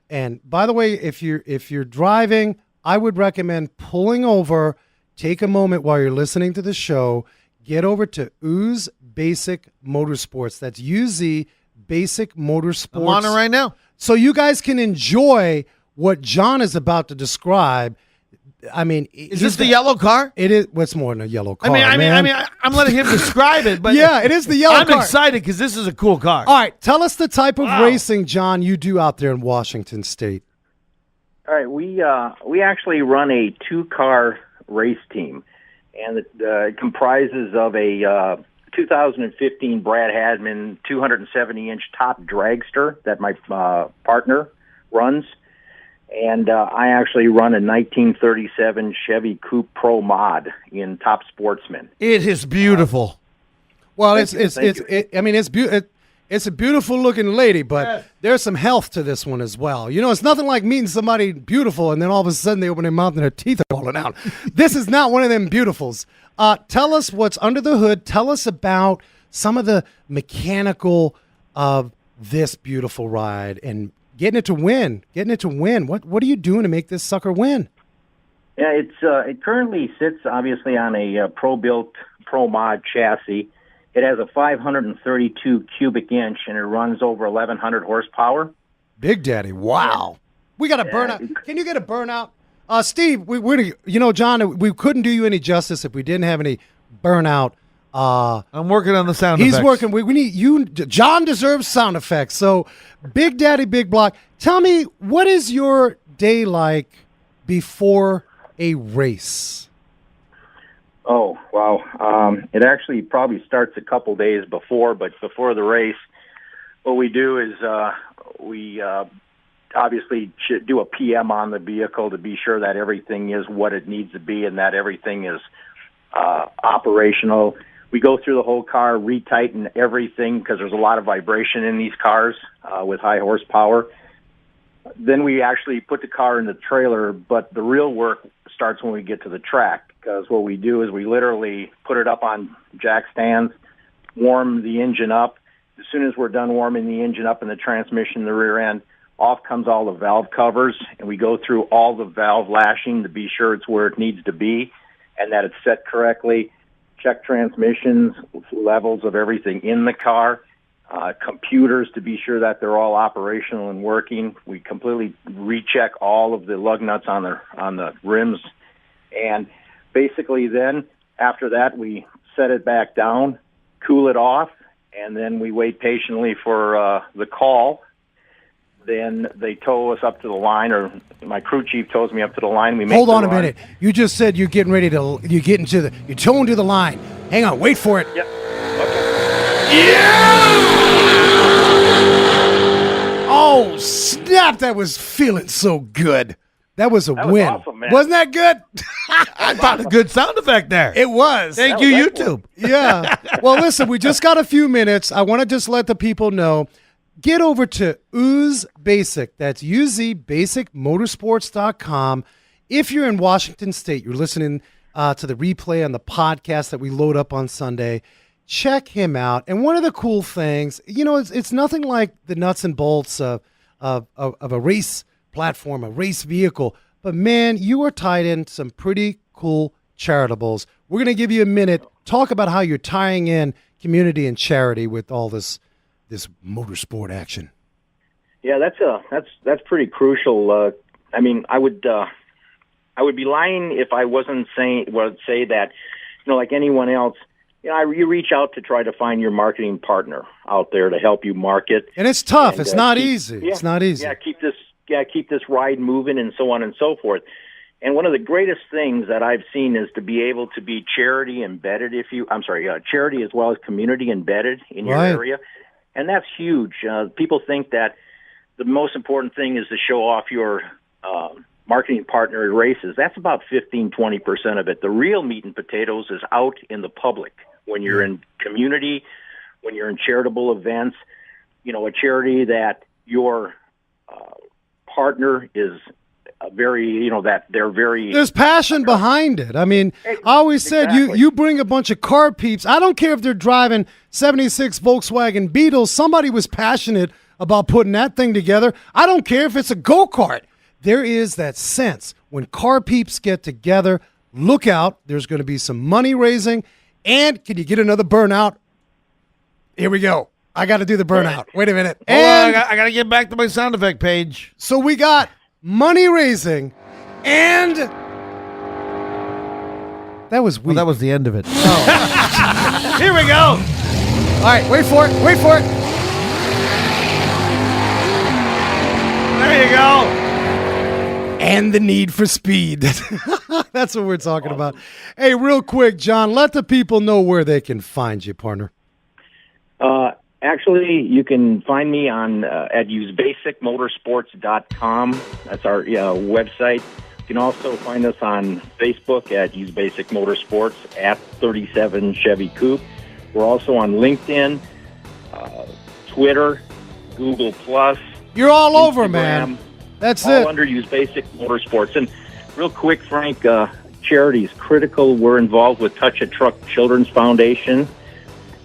And by the way, if you're driving, I would recommend pulling over, take a moment while you're listening to the show, get over to Ooze Basic Motorsports. That's UZ Basic Motorsports. I'm on it right now. So you guys can enjoy what John is about to describe. I mean, is this the yellow car? It is. What's more than a yellow car? I mean, I'm letting him describe it, but yeah, it is the yellow car. I'm excited because this is a cool car. All right, tell us the type of racing, John, you do out there in Washington State. All right, we actually run a 2-car race team, and it comprises of a 2015 Brad Hadman 270-inch top dragster that my partner runs. And I actually run a 1937 Chevy Coupe Pro Mod in Top Sportsman. It is beautiful. Well, it's a beautiful looking lady, but there's some health to this one as well. It's nothing like meeting somebody beautiful and then all of a sudden they open their mouth and their teeth are falling out. This is not one of them beautifuls. Tell us what's under the hood. Tell us about some of the mechanical of this beautiful ride and getting it to win. What are you doing to make this sucker win? Yeah, it currently sits obviously on a pro-built Pro Mod chassis. It has a 532 cubic inch and it runs over 1,100 horsepower. Big Daddy, wow! We got a burnout. Can you get a burnout, Steve? John, we couldn't do you any justice if we didn't have any burnout. I'm working on the sound effects. He's working. We need you. John deserves sound effects. So, Big Daddy, Big Block, tell me, what is your day like before a race? Oh, wow. It actually probably starts a couple days before, but before the race, what we do is we obviously should do a PM on the vehicle to be sure that everything is what it needs to be and that everything is operational. We go through the whole car, retighten everything because there's a lot of vibration in these cars with high horsepower. Then we actually put the car in the trailer, but the real work starts when we get to the track because what we do is we literally put it up on jack stands, warm the engine up. As soon as we're done warming the engine up and the transmission, the rear end, off comes all the valve covers, and we go through all the valve lashing to be sure it's where it needs to be and that it's set correctly. Check transmissions, levels of everything in the car, computers to be sure that they're all operational and working. We completely recheck all of the lug nuts on the rims, and basically then after that we set it back down, cool it off, and then we wait patiently for the call. Then they tow us up to the line, or my crew chief tows me up to the line. Hold on a minute. You just said you're getting ready to, you're towing to the line. Hang on, wait for it. Yep. Okay. Yeah! Oh, snap, that was feeling so good. That was a win. Awesome, man. Wasn't that good? I thought a good sound effect there. It was. Thank you, YouTube. Yeah. Well, listen, we just got a few minutes. I want to just let the people know. Get over to Ooze Basic. That's uzbasicmotorsports.com. If you're in Washington State, you're listening to the replay on the podcast that we load up on Sunday, check him out. And one of the cool things, it's nothing like the nuts and bolts of a race platform, a race vehicle. But, man, you are tied in some pretty cool charitables. We're going to give you a minute. Talk about how you're tying in community and charity with all this motorsport action. Yeah, that's pretty crucial. I mean, I would be lying if I wasn't say that, like anyone else, you reach out to try to find your marketing partner out there to help you market. And it's tough. It's not easy. Yeah, it's not easy. Yeah, keep this ride moving and so on and so forth. And one of the greatest things that I've seen is to be able to be charity embedded, charity as well as community embedded in your area. And that's huge. People think that the most important thing is to show off your marketing partner at races. That's about 15-20% of it. The real meat and potatoes is out in the public. When you're in community, when you're in charitable events, a charity that your partner is There's passion behind it. I mean, I always said you bring a bunch of car peeps. I don't care if they're driving 76 Volkswagen Beetles. Somebody was passionate about putting that thing together. I don't care if it's a go-kart. There is that sense when car peeps get together. Look out. There's going to be some money raising. And can you get another burnout? Here we go. I got to do the burnout. Wait a minute. I got to get back to my sound effect page. So we got money raising, and that was weak. Well, that was the end of it. Oh. Here we go. All right, wait for it. There you go. And the need for speed. That's what we're talking about. Hey, real quick, John, let the people know where they can find you, partner. Actually, you can find me on at usebasicmotorsports.com. That's our website. You can also find us on Facebook at Use Basic Motorsports at 37 Chevy Coupe. We're also on LinkedIn, Twitter, Google+. You're all Instagram, over, man. That's all it. under Use Basic Motorsports. And real quick, Frank, charity is critical. We're involved with Touch a Truck Children's Foundation.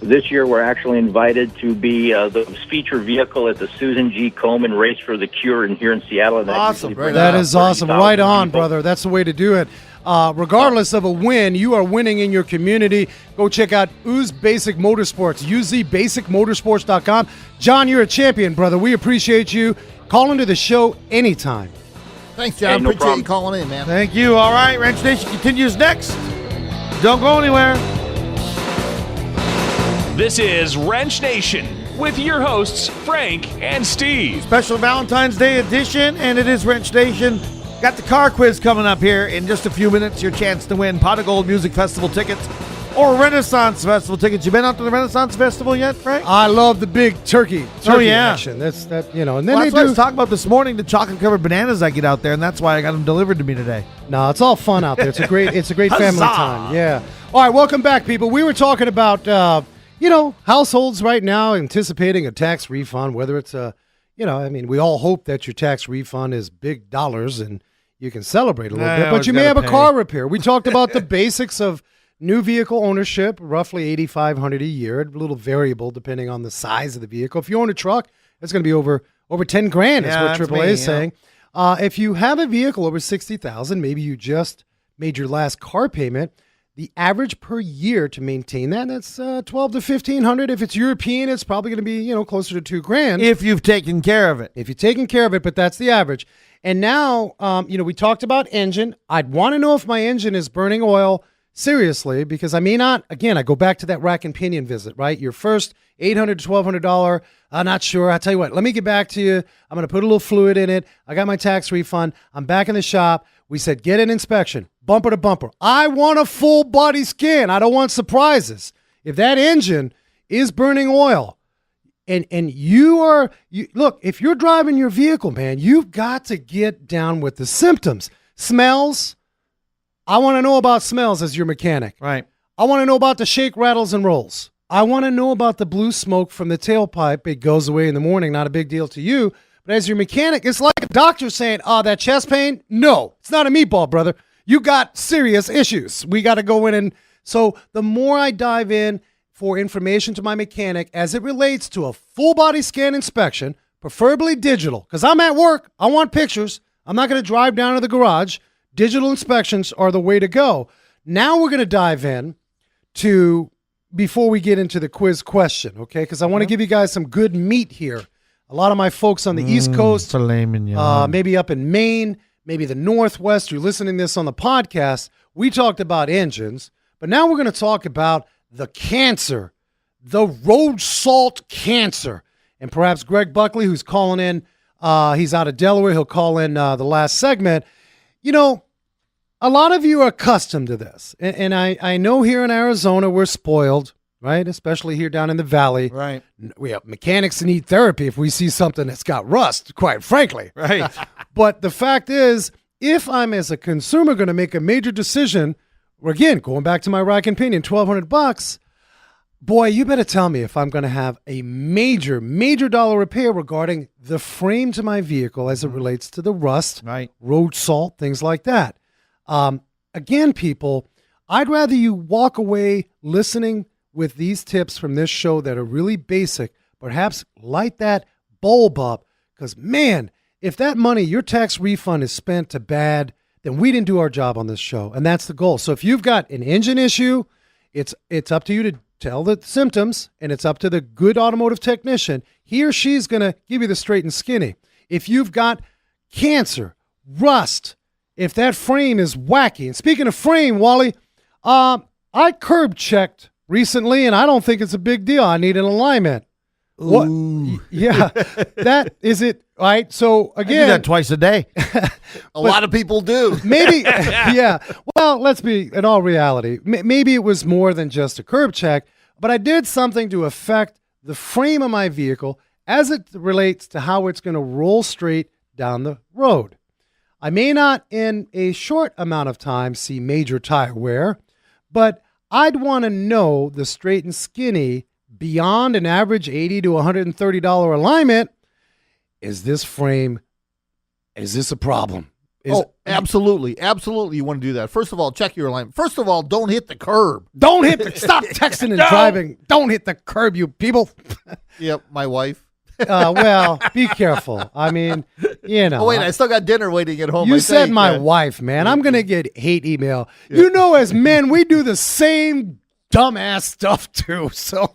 This year, we're actually invited to be the feature vehicle at the Susan G. Komen Race for the Cure here in Seattle. And awesome. That is awesome. Right on, brother. That's the way to do it. Regardless of a win, you are winning in your community. Go check out Ooze Basic Motorsports, uzbasicmotorsports.com. John, you're a champion, brother. We appreciate you. Call into the show anytime. Thanks, John. Hey, no Appreciate problem. you calling in, man. Thank you. All right, Wrench Nation continues next. Don't go anywhere. This is Wrench Nation with your hosts, Frank and Steve. Special Valentine's Day edition, and it is Wrench Nation. Got the car quiz coming up here in just a few minutes. Your chance to win Pot of Gold Music Festival tickets or Renaissance Festival tickets. You been out to the Renaissance Festival yet, Frank? I love the big turkey action. That's that, and then That's they what I do. was talking about this morning, the chocolate-covered bananas I get out there, and that's why I got them delivered to me today. No, it's all fun out there. It's a great family time. Yeah. All right, welcome back, people. We were talking about, households right now anticipating a tax refund, whether it's we all hope that your tax refund is big dollars and you can celebrate a little bit, but you may have a car repair. We talked about the basics of new vehicle ownership, roughly $8,500 a year, a little variable depending on the size of the vehicle. If you own a truck, it's going to be over $10,000 is what AAA is saying. If you have a vehicle over $60,000, maybe you just made your last car payment, the average per year to maintain that's $1,200 to $1,500. If it's European, it's probably going to be closer to $2,000 if you've taken care of it. If you've taken care of it, but that's the average. And now, we talked about engine. I'd want to know if my engine is burning oil seriously, because I may not. Again, I go back to that rack and pinion visit, right? Your first $800 to $1,200. I'm not sure. I'll tell you what. Let me get back to you. I'm going to put a little fluid in it. I got my tax refund. I'm back in the shop. We said get an inspection, bumper to bumper. I want a full body scan. I don't want surprises. If that engine is burning oil, and look, if you're driving your vehicle, man, you've got to get down with the symptoms. Smells. I want to know about smells as your mechanic. Right. I want to know about the shake, rattles, and rolls. I want to know about the blue smoke from the tailpipe. It goes away in the morning. Not a big deal to you. But as your mechanic, it's like a doctor saying, that chest pain? No, it's not a meatball, brother. You got serious issues. We got to go in. And so the more I dive in for information to my mechanic as it relates to a full body scan inspection, preferably digital, because I'm at work. I want pictures. I'm not going to drive down to the garage. Digital inspections are the way to go. Now we're going to dive in to, before we get into the quiz question, okay? Because I want to give you guys some good meat here. A lot of my folks on the East Coast, maybe up in Maine, maybe the Northwest, you're listening to this on the podcast. We talked about engines, but now we're going to talk about the cancer, the road salt cancer. And perhaps Greg Buckley, who's calling in, he's out of Delaware. He'll call in the last segment. A lot of you are accustomed to this. And I know here in Arizona, we're spoiled, right? Especially here down in the valley. Right. We have mechanics need therapy if we see something that's got rust, quite frankly. Right. But the fact is, if I'm as a consumer going to make a major decision, again, going back to my rack and pinion, $1,200, boy, you better tell me if I'm going to have a major dollar repair regarding the frame to my vehicle as it relates to the rust, right, road salt, things like that. Again, people, I'd rather you walk away listening with these tips from this show that are really basic, perhaps light that bulb up, because, man, if that money, your tax refund is spent to bad, then we didn't do our job on this show, and that's the goal. So if you've got an engine issue, it's up to you to tell the symptoms, and it's up to the good automotive technician. He or she's going to give you the straight and skinny. If you've got cancer, rust, if that frame is wacky, and speaking of frame, Wally, I curb checked recently, and I don't think it's a big deal. I need an alignment. What? Yeah, that is it. Right. So again, I do that twice a day. A lot of people do. Maybe. Yeah. Well, let's be in all reality. Maybe it was more than just a curb check, but I did something to affect the frame of my vehicle as it relates to how it's going to roll straight down the road. I may not in a short amount of time see major tire wear, but I'd want to know the straight and skinny beyond an average $80 to $130 alignment. Is this a problem? Absolutely. Absolutely. You want to do that. First of all, check your alignment. First of all, don't hit the curb. Stop texting and driving. Don't hit the curb, you people. Yep, my wife. Well, be careful. I mean, Oh, wait, I still got dinner waiting at home. You said my wife, man. I'm going to get hate email. Yeah. As men, we do the same dumbass stuff too. So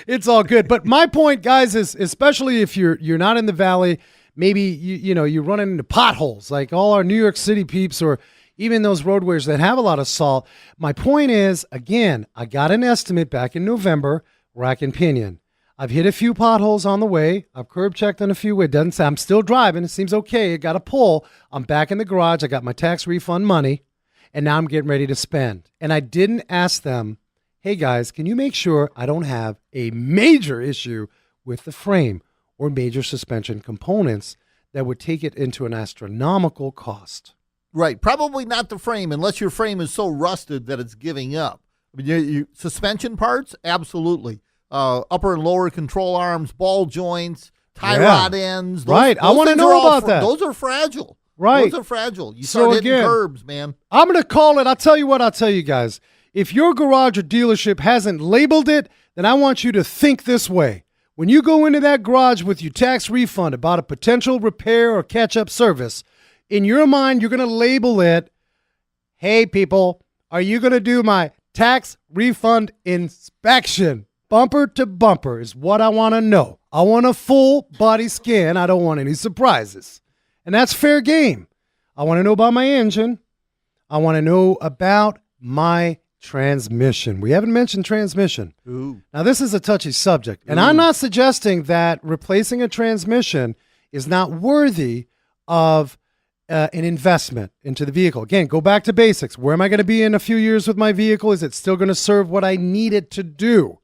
it's all good. But my point, guys, is especially if you're not in the valley, maybe you're running into potholes like all our New York City peeps, or even those roadways that have a lot of salt. My point is, again, I got an estimate back in November, rack and pinion. I've hit a few potholes on the way. I've curb checked on a few. It doesn't say I'm still driving. It seems okay. I got a pull. I'm back in the garage. I got my tax refund money, and now I'm getting ready to spend. And I didn't ask them, hey, guys, can you make sure I don't have a major issue with the frame or major suspension components that would take it into an astronomical cost? Right. Probably not the frame, unless your frame is so rusted that it's giving up. I mean, suspension parts, absolutely. Upper and lower control arms, ball joints, tie rod ends. Right. I want to know about that. Those are fragile. Right. Those are fragile. You start hitting curbs, man. I'm going to call it. I'll tell you guys. If your garage or dealership hasn't labeled it, then I want you to think this way. When you go into that garage with your tax refund about a potential repair or catch-up service, in your mind, you're going to label it, hey, people, are you going to do my tax refund inspection? Bumper to bumper is what I want to know. I want a full body scan. I don't want any surprises. And that's fair game. I want to know about my engine. I want to know about my transmission. We haven't mentioned transmission. Ooh. Now, this is a touchy subject. And I'm not suggesting that replacing a transmission is not worthy of an investment into the vehicle. Again, go back to basics. Where am I going to be in a few years with my vehicle? Is it still going to serve what I need it to do?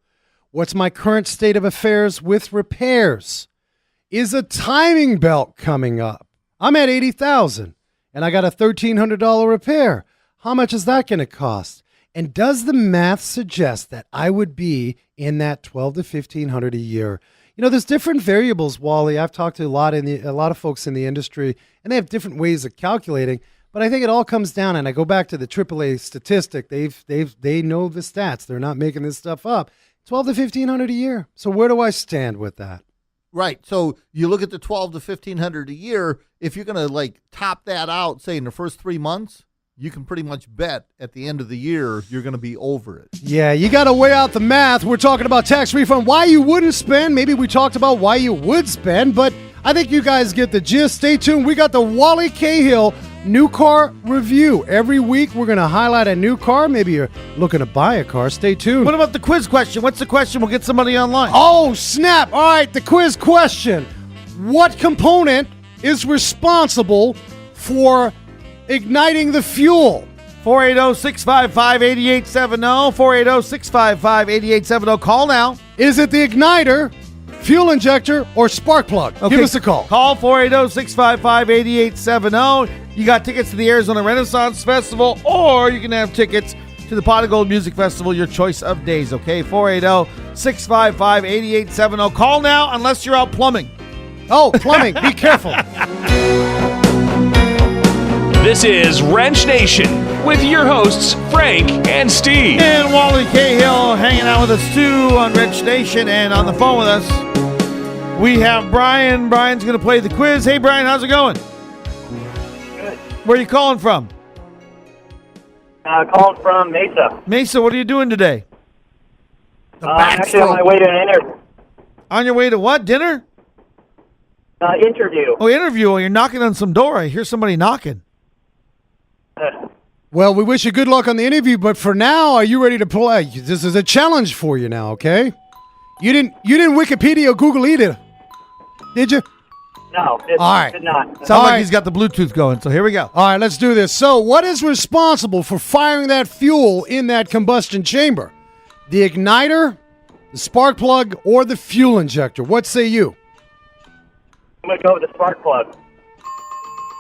What's my current state of affairs with repairs? Is a timing belt coming up? I'm at $80,000 and I got a $1,300 repair. How much is that going to cost? And does the math suggest that I would be in that $1,200 to $1,500 a year? You know, there's different variables, Wally. I've talked to a lot of folks in the industry, and they have different ways of calculating. But I think it all comes down, and I go back to the AAA statistic. They know the stats. They're not making this stuff up. $1,200 to $1,500 a year. So where do I stand with that? Right. So you look at the $1,200 to $1,500 a year. If you're going to top that out, say in the first 3 months, you can pretty much bet at the end of the year you're going to be over it. Yeah, you got to weigh out the math. We're talking about tax refund, why you wouldn't spend. Maybe we talked about why you would spend, but I think you guys get the gist. Stay tuned. We got the Wally Cahill new car review. Every week we're going to highlight a new car. Maybe you're looking to buy a car. Stay tuned. What about the quiz question? What's the question? We'll get some money online. Oh, snap. All right, the quiz question. What component is responsible for igniting the fuel? 480-655-8870. 480-655-8870. Call now. Is it the igniter, fuel injector, or spark plug? Okay. Give us a call. Call 480-655-8870. You got tickets to the Arizona Renaissance Festival, or you can have tickets to the Pot of Gold Music Festival, your choice of days, okay? 480-655-8870. Call now unless you're out plumbing. Oh, plumbing. Be careful. This is Wrench Nation with your hosts, Frank and Steve. And Wally Cahill hanging out with us, too, on Wrench Nation. And on the phone with us, we have Brian. Brian's going to play the quiz. Hey, Brian, how's it going? Good. Where are you calling from? Calling from Mesa. Mesa, what are you doing today? I'm actually on my way to an interview. On your way to what? Dinner? Interview. Oh, interview. Oh, you're knocking on some door. I hear somebody knocking. Well, we wish you good luck on the interview, but for now, are you ready to play? This is a challenge for you now, okay? You didn't Wikipedia or Google either, did you? No, all right. did not. Sounds like he's got the Bluetooth going, so here we go. All right, let's do this. So, what is responsible for firing that fuel in that combustion chamber? The igniter, the spark plug, or the fuel injector? What say you? I'm going to go with the spark plug.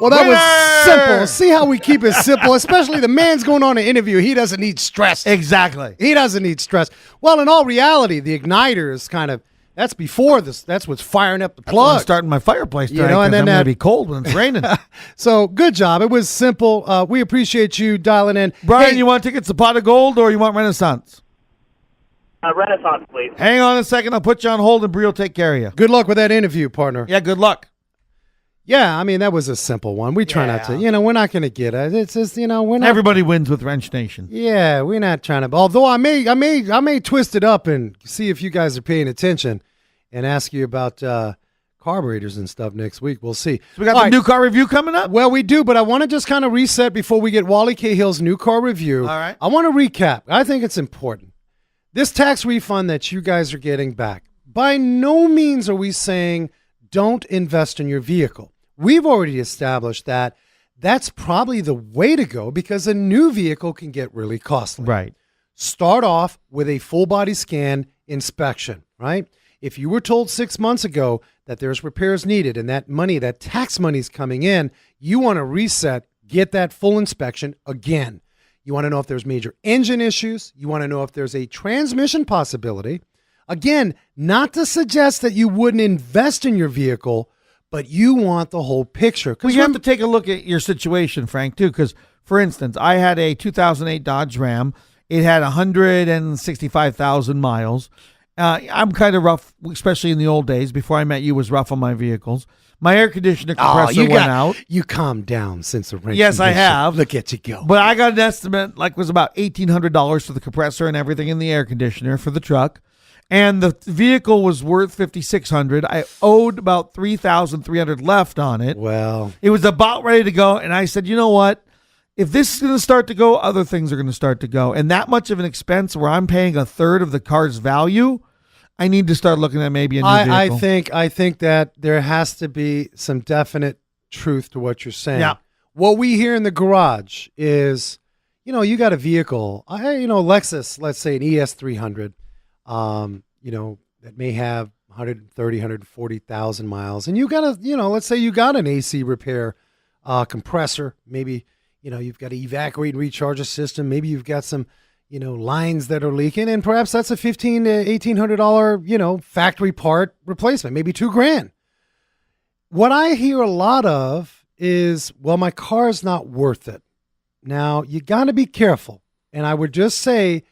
Well, that was simple. See how we keep it simple, especially the man's going on an interview. He doesn't need stress. Exactly. He doesn't need stress. Well, in all reality, the igniter is that's before this. That's what's firing up the plug. I'm starting my fireplace tonight, and then I'm going to be cold when it's raining. So, good job. It was simple. We appreciate you dialing in. Brian, you want tickets to Pot of Gold or you want Renaissance? Renaissance, please. Hang on a second. I'll put you on hold and Bree will take care of you. Good luck with that interview, partner. Yeah, good luck. Yeah, I mean, that was a simple one. We try not to, we're not going to get it. It's just, we're not. Everybody wins with Wrench Nation. Yeah, we're not trying to. Although I may twist it up and see if you guys are paying attention and ask you about carburetors and stuff next week. We'll see. So we got the new car review coming up? Well, we do, but I want to just kind of reset before we get Wally Cahill's new car review. All right. I want to recap. I think it's important. This tax refund that you guys are getting back, by no means are we saying don't invest in your vehicle. We've already established that that's probably the way to go because a new vehicle can get really costly. Right. Start off with a full body scan inspection, right? If you were told 6 months ago that there's repairs needed and that money, that tax money is coming in, you want to reset, get that full inspection again. You want to know if there's major engine issues. You want to know if there's a transmission possibility. Again, not to suggest that you wouldn't invest in your vehicle, but you want the whole picture. Well, you have to take a look at your situation, Frank, too, because, for instance, I had a 2008 Dodge Ram. It had 165,000 miles. I'm kind of rough, especially in the old days. Before I met you, was rough on my vehicles. My air conditioner compressor went out. You calmed down since the rain. Yes, I have. Look at you go. But I got an estimate, was about $1,800 for the compressor and everything in the air conditioner for the truck. And the vehicle was worth $5,600. I owed about $3,300 left on it. Well, it was about ready to go. And I said, you know what? If this is going to start to go, other things are going to start to go. And that much of an expense where I'm paying a third of the car's value, I need to start looking at maybe a new vehicle. I think that there has to be some definite truth to what you're saying. Yeah. What we hear in the garage is, you got a vehicle, Lexus, let's say an ES300, that may have 130, 140,000 miles. And you got let's say you got an AC repair compressor. Maybe, you've got to evacuate and recharge a system. Maybe you've got some, lines that are leaking, and perhaps that's a $1,500 to $1,800, factory part replacement, maybe $2,000. What I hear a lot of is, well, my car's not worth it. Now, you got to be careful. And I would just say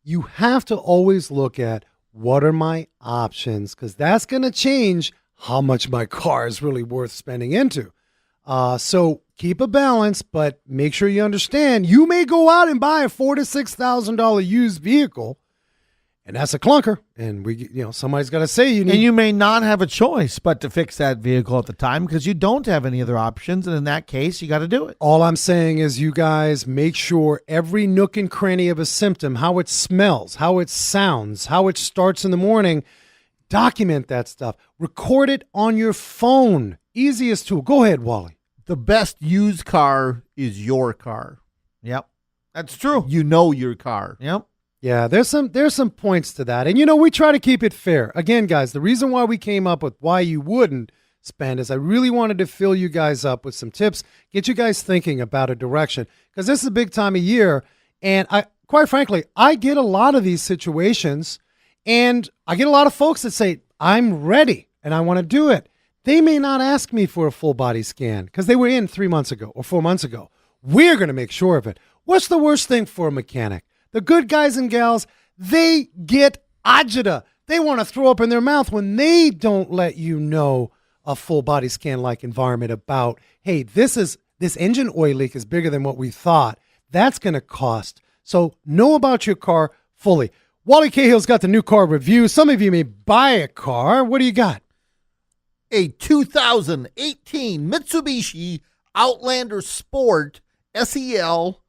you have to always look at what are my options, because that's going to change how much my car is really worth spending into. So keep a balance, but make sure you understand you may go out and buy a $4,000 to $6,000 used vehicle, and that's a clunker. And somebody's got to say you need. And you may not have a choice but to fix that vehicle at the time because you don't have any other options. And in that case, you got to do it. All I'm saying is you guys make sure every nook and cranny of a symptom, how it smells, how it sounds, how it starts in the morning, document that stuff. Record it on your phone. Easiest tool. Go ahead, Wally. The best used car is your car. Yep. That's true. You know your car. Yep. Yeah, there's some points to that. And, we try to keep it fair. Again, guys, the reason why we came up with why you wouldn't spend is I really wanted to fill you guys up with some tips, get you guys thinking about a direction, because this is a big time of year. And quite frankly, I get a lot of these situations, and I get a lot of folks that say, I'm ready and I want to do it. They may not ask me for a full body scan because they were in 3 months ago or 4 months ago. We're going to make sure of it. What's the worst thing for a mechanic? The good guys and gals, they get agita. They want to throw up in their mouth when they don't let you know a full body scan like environment about, hey, this engine oil leak is bigger than what we thought. That's going to cost. So know about your car fully. Wally Cahill's got the new car review. Some of you may buy a car. What do you got? A 2018 Mitsubishi Outlander Sport SEL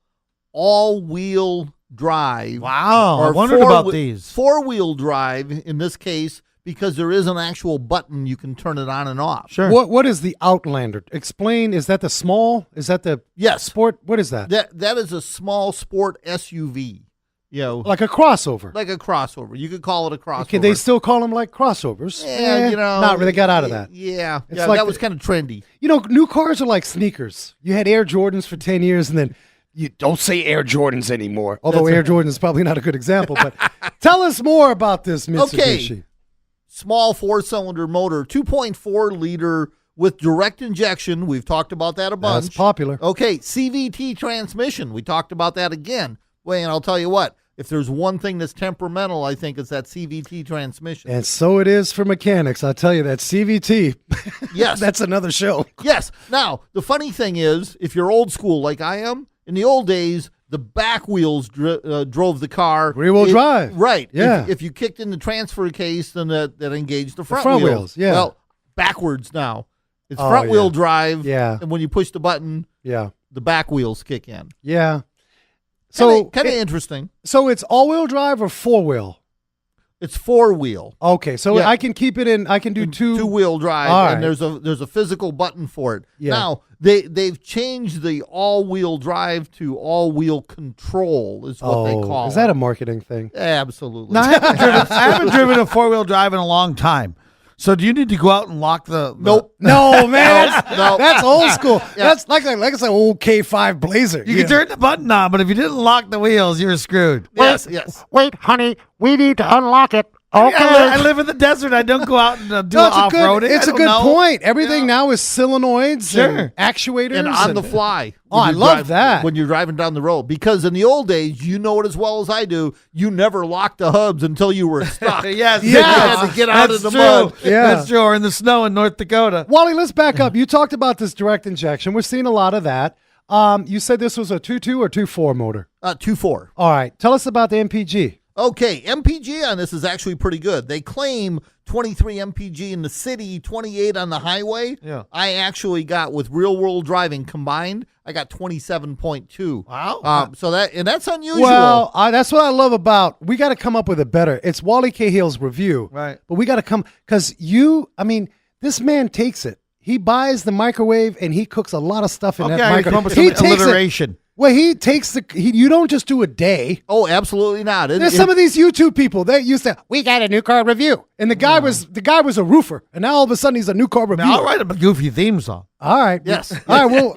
all-wheel drive. Wow, I wondered about these. Four-wheel drive in this case because there is an actual button you can turn it on and off. Sure. What is the Outlander? Explain. Is that the small? Is that the sport? What is that? That is a small sport SUV. Like a crossover. Like a crossover. You could call it a crossover. Okay, they still call them like crossovers. Yeah, not really got out of that. Yeah, It's like that was kind of trendy. New cars are like sneakers. You had Air Jordans for 10 years, and then you don't say Air Jordans anymore. Although Air Jordan is probably not a good example. But tell us more about this Mitsubishi. Okay. Small four-cylinder motor, 2.4 liter with direct injection. We've talked about that a bunch. That's popular. Okay, CVT transmission. We talked about that again. Well, and I'll tell you what. If there's one thing that's temperamental, I think it's that CVT transmission. And so it is for mechanics. I'll tell you that CVT. Yes. That's another show. Yes. Now, the funny thing is, if you're old school like I am, in the old days, the back wheels drove the car. Rear-wheel drive. Right. Yeah. If you kicked in the transfer case, then that engaged the front wheels. Yeah. Well, backwards now. It's front-wheel drive. Yeah. And when you push the button, the back wheels kick in. Yeah. So kind of interesting. So it's all-wheel drive or four-wheel? It's 4-wheel. Okay, so Yeah. I can keep it in. I can do two-wheel drive, All and right. there's a physical button for it. Yeah. Now they've changed the all-wheel drive to all-wheel control is what they call Is that it. a marketing thing? Absolutely. No, I haven't driven a 4-wheel drive in a long time. So do you need to go out and lock the Nope. No, man. No. That's old school. Yeah. That's like it's an old K5 Blazer. You can turn the button on, but if you didn't lock the wheels, you're screwed. Yes. Wait, honey, we need to unlock it. Okay. I live in the desert. I don't go out and do No, it's a off-roading. good, it's I a don't good know. point. Everything now is solenoids Sure. and actuators. And on the fly. Oh, I love that. When you're driving down the road. Because in the old days, you know it as well as I do, you never locked the hubs until you were stuck. Yes. You had to get out of the mud. Yeah. That's true. Or in the snow in North Dakota. Wally, let's back up. You talked about this direct injection. We're seeing a lot of that. You said this was a 2.2 or 2.4 motor. 2.4. All right. Tell us about the MPG. Okay, MPG on this is actually pretty good. They claim 23 MPG in the city, 28 on the highway. Yeah. I actually got, with real-world driving combined, I got 27.2. Wow. So that's unusual. Well, that's what I love about. We got to come up with a better. It's Wally Cahill's review, Right. But we got to come because this man takes it. He buys the microwave and he cooks a lot of stuff in that Okay, I come microwave. up with some He takes it. alliteration. Well, he takes you don't just do a day. Oh, absolutely not. There's some of these YouTube people that used to. We got a new car review, and the guy was a roofer, and now all of a sudden he's a new car reviewer. Now, I'll write a goofy theme song. All right. Yes. All right. Well,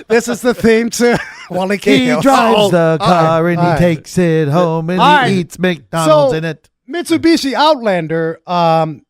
this is the theme to Wally He Cahill. drives the car and all he right. takes it home and All he right. eats McDonald's So- in it. Mitsubishi Outlander.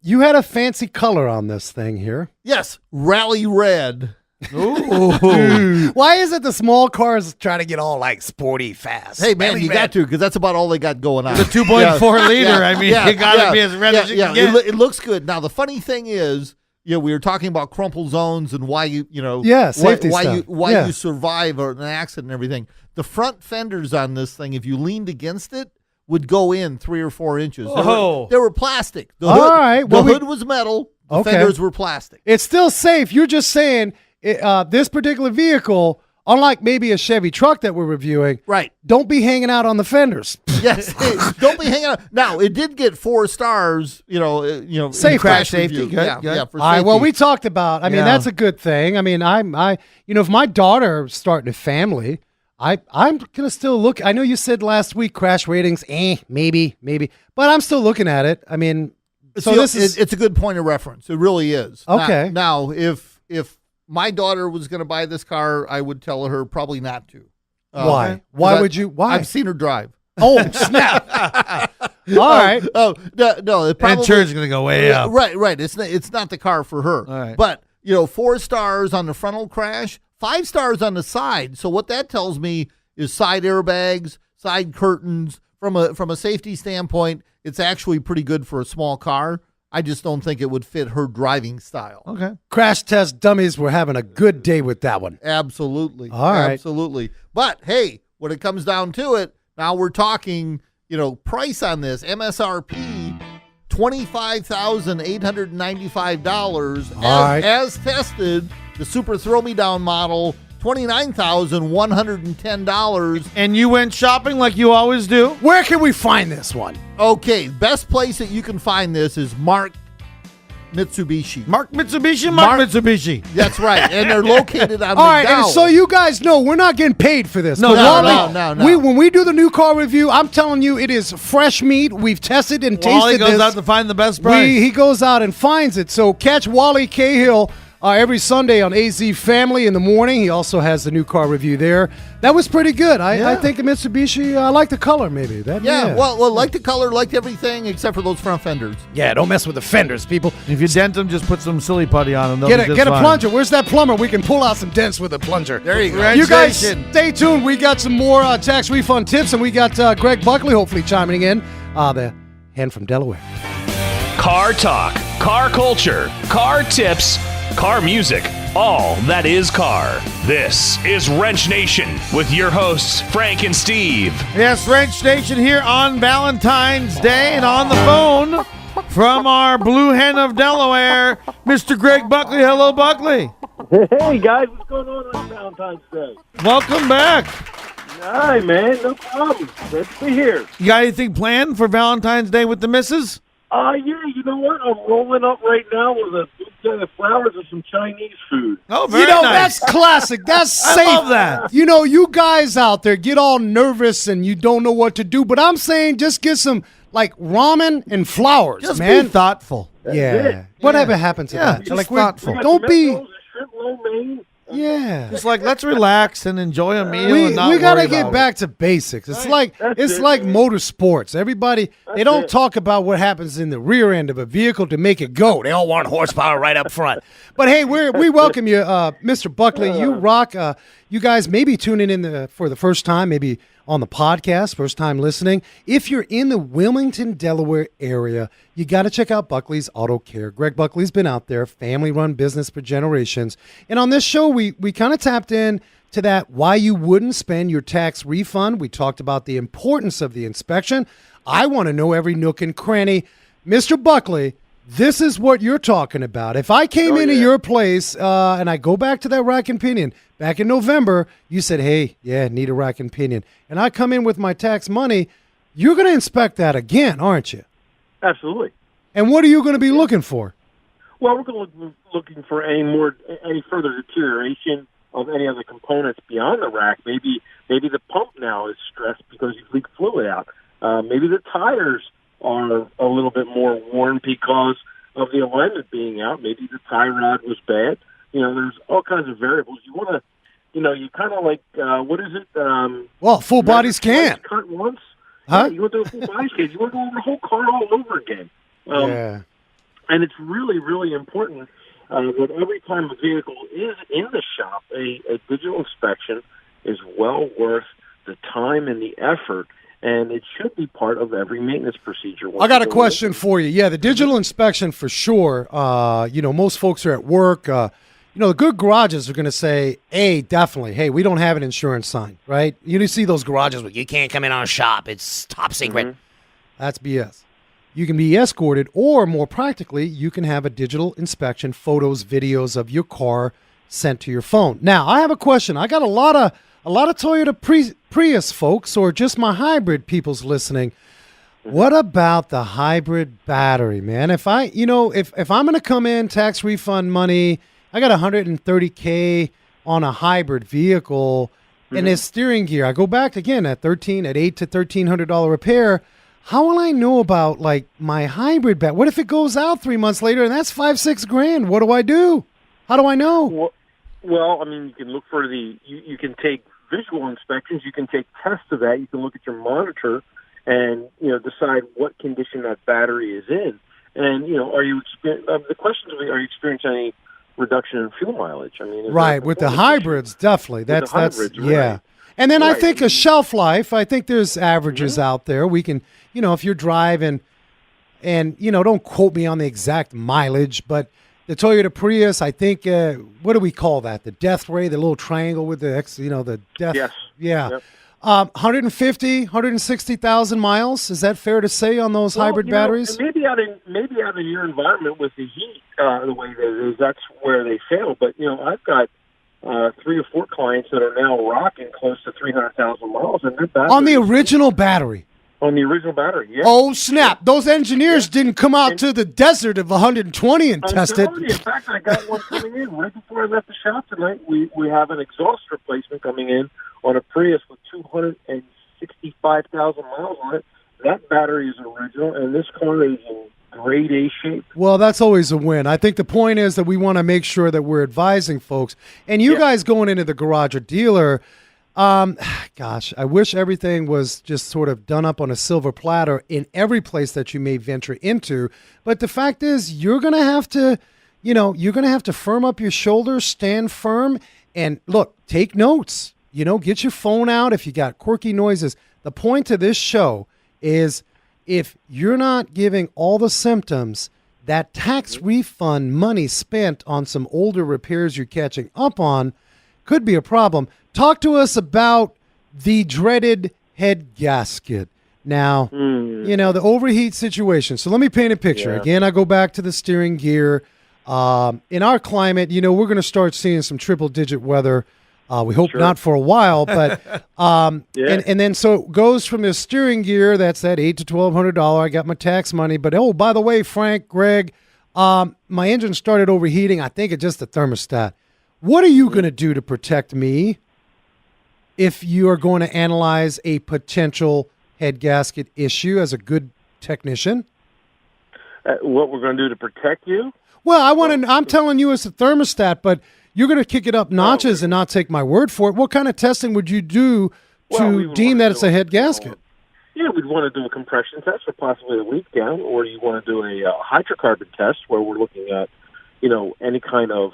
You had a fancy color on this thing here. Yes, rally red. Ooh. Why is it the small cars try to get all like sporty fast? Hey, man, Rally you red. got to, because that's about all they got going on. The 2.4 liter. I mean, you got to be as red as you can get. It looks good. Now, the funny thing is, we were talking about crumple zones and why safety stuff. why you survive an accident and everything. The front fenders on this thing, if you leaned against it, would go in 3 or 4 inches. They were plastic. The All right. The hood was metal. The Okay. fenders were plastic. It's still safe. You're just saying this particular vehicle, unlike maybe a Chevy truck that we're reviewing, Right. don't be hanging out on the fenders. Yes. Hey, don't be hanging out. Now, it did get 4 stars, in Safe crash safety. review. Good, Yeah, good. yeah, for All right. Well, safety. we talked about. I mean, Yeah. that's a good thing. I mean, if my daughter starting a family, I'm gonna still look. I know you said last week crash ratings, maybe, but I'm still looking at it. I mean, so it's a good point of reference. It really is. Okay. Now, if my daughter was going to buy this car, I would tell her probably not to. Why? Why would you? Why? I've seen her drive. Oh, snap! All right. Oh, no. It probably, Insurance is going to go way up. Right. It's not the car for her. All right. But 4 stars on the frontal crash, 5 stars on the side. So what that tells me is side airbags, side curtains. From a safety standpoint, it's actually pretty good for a small car. I just don't think it would fit her driving style. Okay. Crash test dummies were having a good day with that one. Absolutely. All right. Absolutely. But hey, when it comes down to it, now we're talking, price on this MSRP $25,895 All right. as tested. The Super Throw Me Down model $29,110. And you went shopping like you always do? Where can we find this one? Okay, best place that you can find this is Mark Mitsubishi. Mark Mitsubishi. That's right, and they're located on All right, and McDowell. so you guys know we're not getting paid for this. No, But no, Wally, no. when we do the new car review, I'm telling you, it is fresh meat. We've tested and Wally tasted goes this. out to find the best price. He goes out and finds it. So catch Wally Cahill every Sunday on AZ Family in the morning. He also has the new car review there. That was pretty good. I think the Mitsubishi, I like the color maybe. Well, like the color, liked everything except for those front fenders. Yeah, don't mess with the fenders, people. If you dent them, just put some silly putty on them. They'll Get be a just fine. plunger. Where's that plumber? We can pull out some dents with a plunger. There you go. You guys Congratulations. stay tuned. We got some more tax refund tips, and we got Greg Buckley hopefully chiming in. The hand from Delaware. Car talk, car culture, car tips, car music, all that is car. This is Wrench Nation with your hosts, Frank and Steve. Yes, Wrench Nation here on Valentine's Day, and on the phone from our Blue Hen of Delaware, Mr. Greg Buckley. Hello, Buckley. Hey guys, what's going on Valentine's Day? Welcome back. All right, man. No problem. Good to be here. You got anything planned for Valentine's Day with the missus? Yeah, you know what? I'm rolling up right now with a bouquet of flowers and some Chinese food. Oh, very nice. That's classic. That's safe. I love that. You guys out there get all nervous and you don't know what to do, but I'm saying just get some, like, ramen and flowers, Just man. be thoughtful. Whatever happened to that? Just Like, thoughtful. don't be... Shrimp lo mein. Yeah. Just like, let's relax and enjoy a meal We and not got to worry get about back to basics. It's like That's it, like man. motorsports. Everybody they don't it. talk about what happens in the rear end of a vehicle to make it go. They all want horsepower right up front. But hey, we welcome you, Mr. Buckley. You rock. You guys may be tuning in for the first time, maybe on the podcast, first time listening. If you're in the Wilmington, Delaware area, you got to check out Buckley's Auto Care. Greg Buckley's been out there, family-run business for generations. And on this show, we kind of tapped in to that why you wouldn't spend your tax refund. We talked about the importance of the inspection. I want to know every nook and cranny. Mr. Buckley, this is what you're talking about. If I came into your place and I go back to that rack and pinion, back in November, you said, hey, need a rack and pinion. And I come in with my tax money, you're going to inspect that again, aren't you? Absolutely. And what are you going to be looking for? Well, we're going to looking for any further deterioration of any of the components beyond the rack. Maybe the pump now is stressed because you've leaked fluid out. Maybe the tires are a little bit more worn because of the alignment being out. Maybe the tie rod was bad. There's all kinds of variables. You want to, you kind of like, what is it? Full body scan. Cut once. Huh? Yeah, you want to do a full body scan. You want to go over the whole car all over again. And it's really, really important that every time a vehicle is in the shop, a digital inspection is well worth the time and the effort, and it should be part of every maintenance procedure. I got a question for you. Yeah, the digital inspection for sure. Most folks are at work. The good garages are going to say, definitely. Hey, we don't have an insurance sign, right? You see those garages where you can't come in our shop. It's top secret. That's BS. You can be escorted, or more practically, you can have a digital inspection, photos, videos of your car sent to your phone. Now, I have a question. I got a lot of Toyota Prius folks, or just my hybrid people's listening. What about the hybrid battery, man? If I'm going to come in, tax refund money, I got $130K on a hybrid vehicle and his steering gear. I go back again at $800 to $1,300 repair. How will I know about my hybrid battery? What if it goes out 3 months later and that's $5-6 grand? What do I do? How do I know? Well, I mean, you can look for you can take visual inspections. You can take tests of that. You can look at your monitor and decide what condition that battery is in. And are you the question is, are you experiencing any reduction in fuel mileage? I mean, right, with the hybrids, definitely. That's hybrids, yeah. Right. And then I think a shelf life. I think there's averages out there. We can, if you're driving, and don't quote me on the exact mileage, but the Toyota Prius, I think, what do we call that? The death ray, the little triangle with the the death. Yes. Yeah. Yep. 150, 160,000 miles. Is that fair to say on those hybrid batteries? Maybe out in your environment with the heat, the way that it is, that's where they fail. But I've got 3 or 4 clients that are now rocking close to 300,000 miles, and their battery on the original battery. On the original battery, yeah. Oh snap! Those engineers didn't come out to the desert of 120 and test it. In fact, I got one coming in right before I left the shop tonight. We have an exhaust replacement coming in on a Prius with 265,000 miles on it. That battery is original, and this car is in grade A shape. Well, that's always a win. I think the point is that we want to make sure that we're advising folks. And you guys going into the garage or dealer, gosh, I wish everything was just sort of done up on a silver platter in every place that you may venture into. But the fact is, you're going to have to, firm up your shoulders, stand firm, and look, take notes. Get your phone out if you got quirky noises. The point of this show is if you're not giving all the symptoms, that tax refund money spent on some older repairs you're catching up on could be a problem. Talk to us about the dreaded head gasket. Now, the overheat situation. So let me paint a picture. Yeah. Again, I go back to the steering gear. In our climate, we're going to start seeing some triple-digit weather We hope not for a while, but and then so it goes from the steering gear, that's that $800 to $1,200. I got my tax money, but oh, by the way, Frank, Greg, my engine started overheating. I think it's just the thermostat. What are you going to do to protect me if you are going to analyze a potential head gasket issue as a good technician? What we're going to do to protect you? Well, I'm telling you it's a thermostat, but you're going to kick it up notches and not take my word for it. What kind of testing would you do to deem that it's a head gasket? Yeah, we'd want to do a compression test for possibly a leak down, or you want to do a hydrocarbon test where we're looking at, any kind of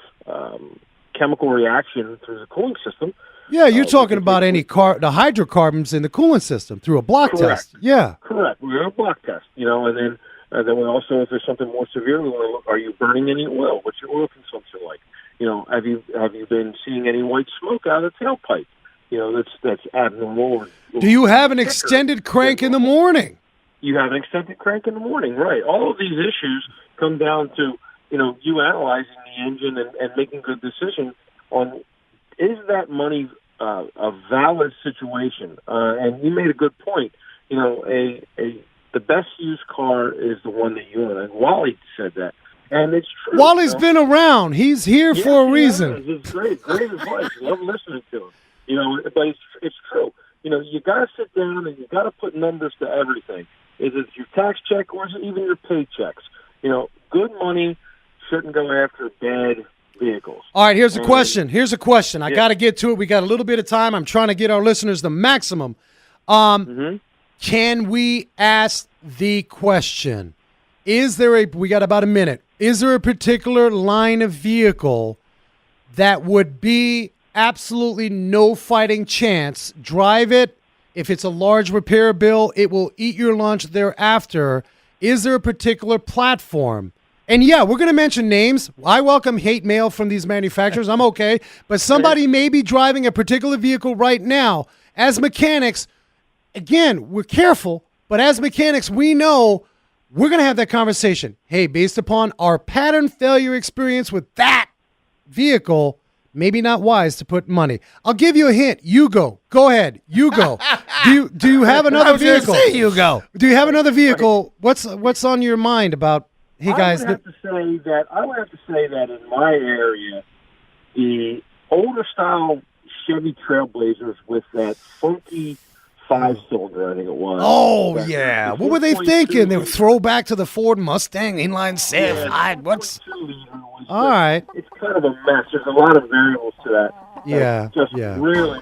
chemical reaction through the cooling system. Yeah, you're talking about the hydrocarbons in the cooling system through a block test. Yeah. Correct. We're a block test, and then we also, if there's something more severe, we want to look, are you burning any oil? What's your oil consumption like? Have you been seeing any white smoke out of the tailpipe? That's abnormal. Do you have an extended crank in the morning? You have an extended crank in the morning, right? All of these issues come down to you analyzing the engine and making a good decision on, is that money a valid situation? And you made a good point. The best used car is the one that you own, and Wally said that. And it's true. Wally's been around. He's here for a reason. It's great advice. Love listening to him. But it's true. You got to sit down and you got to put numbers to everything. Is it your tax check or is it even your paychecks? Good money shouldn't go after bad vehicles. All right, here's a question. I got to get to it. We got a little bit of time. I'm trying to get our listeners the maximum. Can we ask the question? We got about a minute. Is there a particular line of vehicle that would be absolutely no fighting chance? Drive it. If it's a large repair bill, it will eat your lunch thereafter. Is there a particular platform? And yeah, we're going to mention names. I welcome hate mail from these manufacturers. I'm okay. But somebody may be driving a particular vehicle right now. As mechanics, again, we're careful, but as mechanics, we know we're going to have that conversation. Hey, based upon our pattern failure experience with that vehicle, maybe not wise to put money. I'll give you a hint. You go. Go ahead. You go. Do you have another vehicle? You go. Do you have another vehicle? What's on your mind about, hey, guys? I would have to say that in my area, the older style Chevy Trailblazers with that funky 5-cylinder, I think it was. Oh, yeah. What were they thinking? They would throw back to the Ford Mustang inline six. All right. It's kind of a mess. There's a lot of variables to that. Yeah. Really.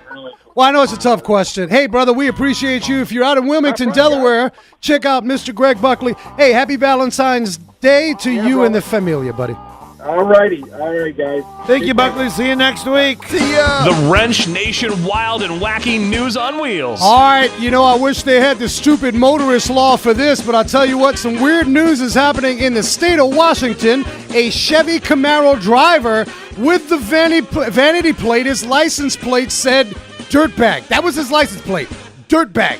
Well, I know it's a tough question. Hey, brother, we appreciate you. If you're out in Wilmington, Delaware, check out Mr. Greg Buckley. Hey, happy Valentine's Day to you and the familia, buddy. All righty. All right, guys. Thank you, Buckley. See you next week. See ya. The Wrench Nation wild and wacky news on wheels. All right. I wish they had the stupid motorist law for this, but I'll tell you what, some weird news is happening in the state of Washington. A Chevy Camaro driver with the vanity plate, his license plate said dirtbag. That was his license plate. Dirtbag.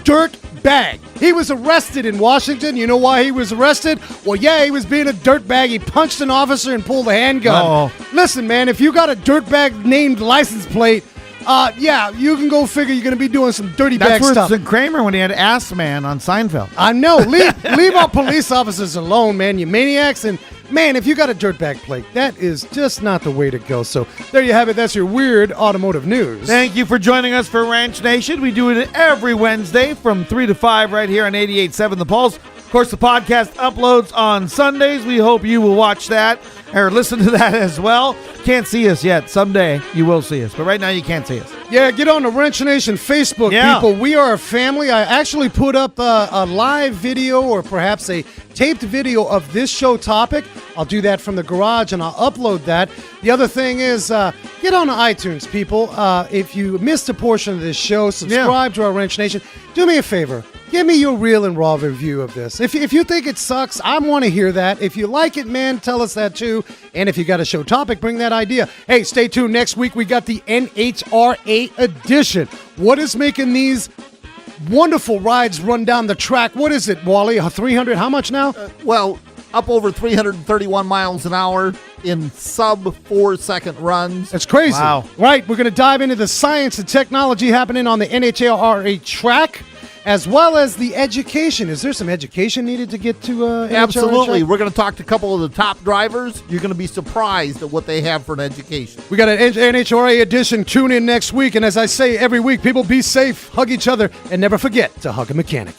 Dirtbag. He was arrested in Washington. You know why he was arrested? Well, yeah, he was being a dirtbag. He punched an officer and pulled a handgun. Uh-oh. Listen, man, if you got a dirtbag named license plate, you can go figure you're going to be doing some dirty bag stuff. That's Kramer when he had Ass Man on Seinfeld. I know. Leave our police officers alone, man, you maniacs. And, man, if you got a dirtbag plate, that is just not the way to go. So there you have it. That's your weird automotive news. Thank you for joining us for Ranch Nation. We do it every Wednesday from 3 to 5 right here on 88.7 The Pulse. Of course, the podcast uploads on Sundays. We hope you will watch that or listen to that as well. Can't see us yet. Someday you will see us, but right now you can't see us. Yeah, get on the Wrench Nation Facebook, people. We are a family. I actually put up a live video or perhaps a taped video of this show topic. I'll do that from the garage, and I'll upload that. The other thing is get on iTunes, people. If you missed a portion of this show, subscribe to our Wrench Nation. Do me a favor. Give me your real and raw review of this. If you think it sucks, I want to hear that. If you like it, man, tell us that too. And if you got a show topic, bring that idea. Hey, stay tuned. Next week, we got the NHRA edition. What is making these wonderful rides run down the track? What is it, Wally? 300? How much now? up over 331 miles an hour in sub 4-second runs. That's crazy. Wow. Right, we're going to dive into the science and technology happening on the NHRA track, as well as the education. Is there some education needed to get to NHRA Absolutely. track? We're going to talk to a couple of the top drivers. You're going to be surprised at what they have for an education. We got an NHRA edition. Tune in next week. And as I say every week, people be safe, hug each other, and never forget to hug a mechanic.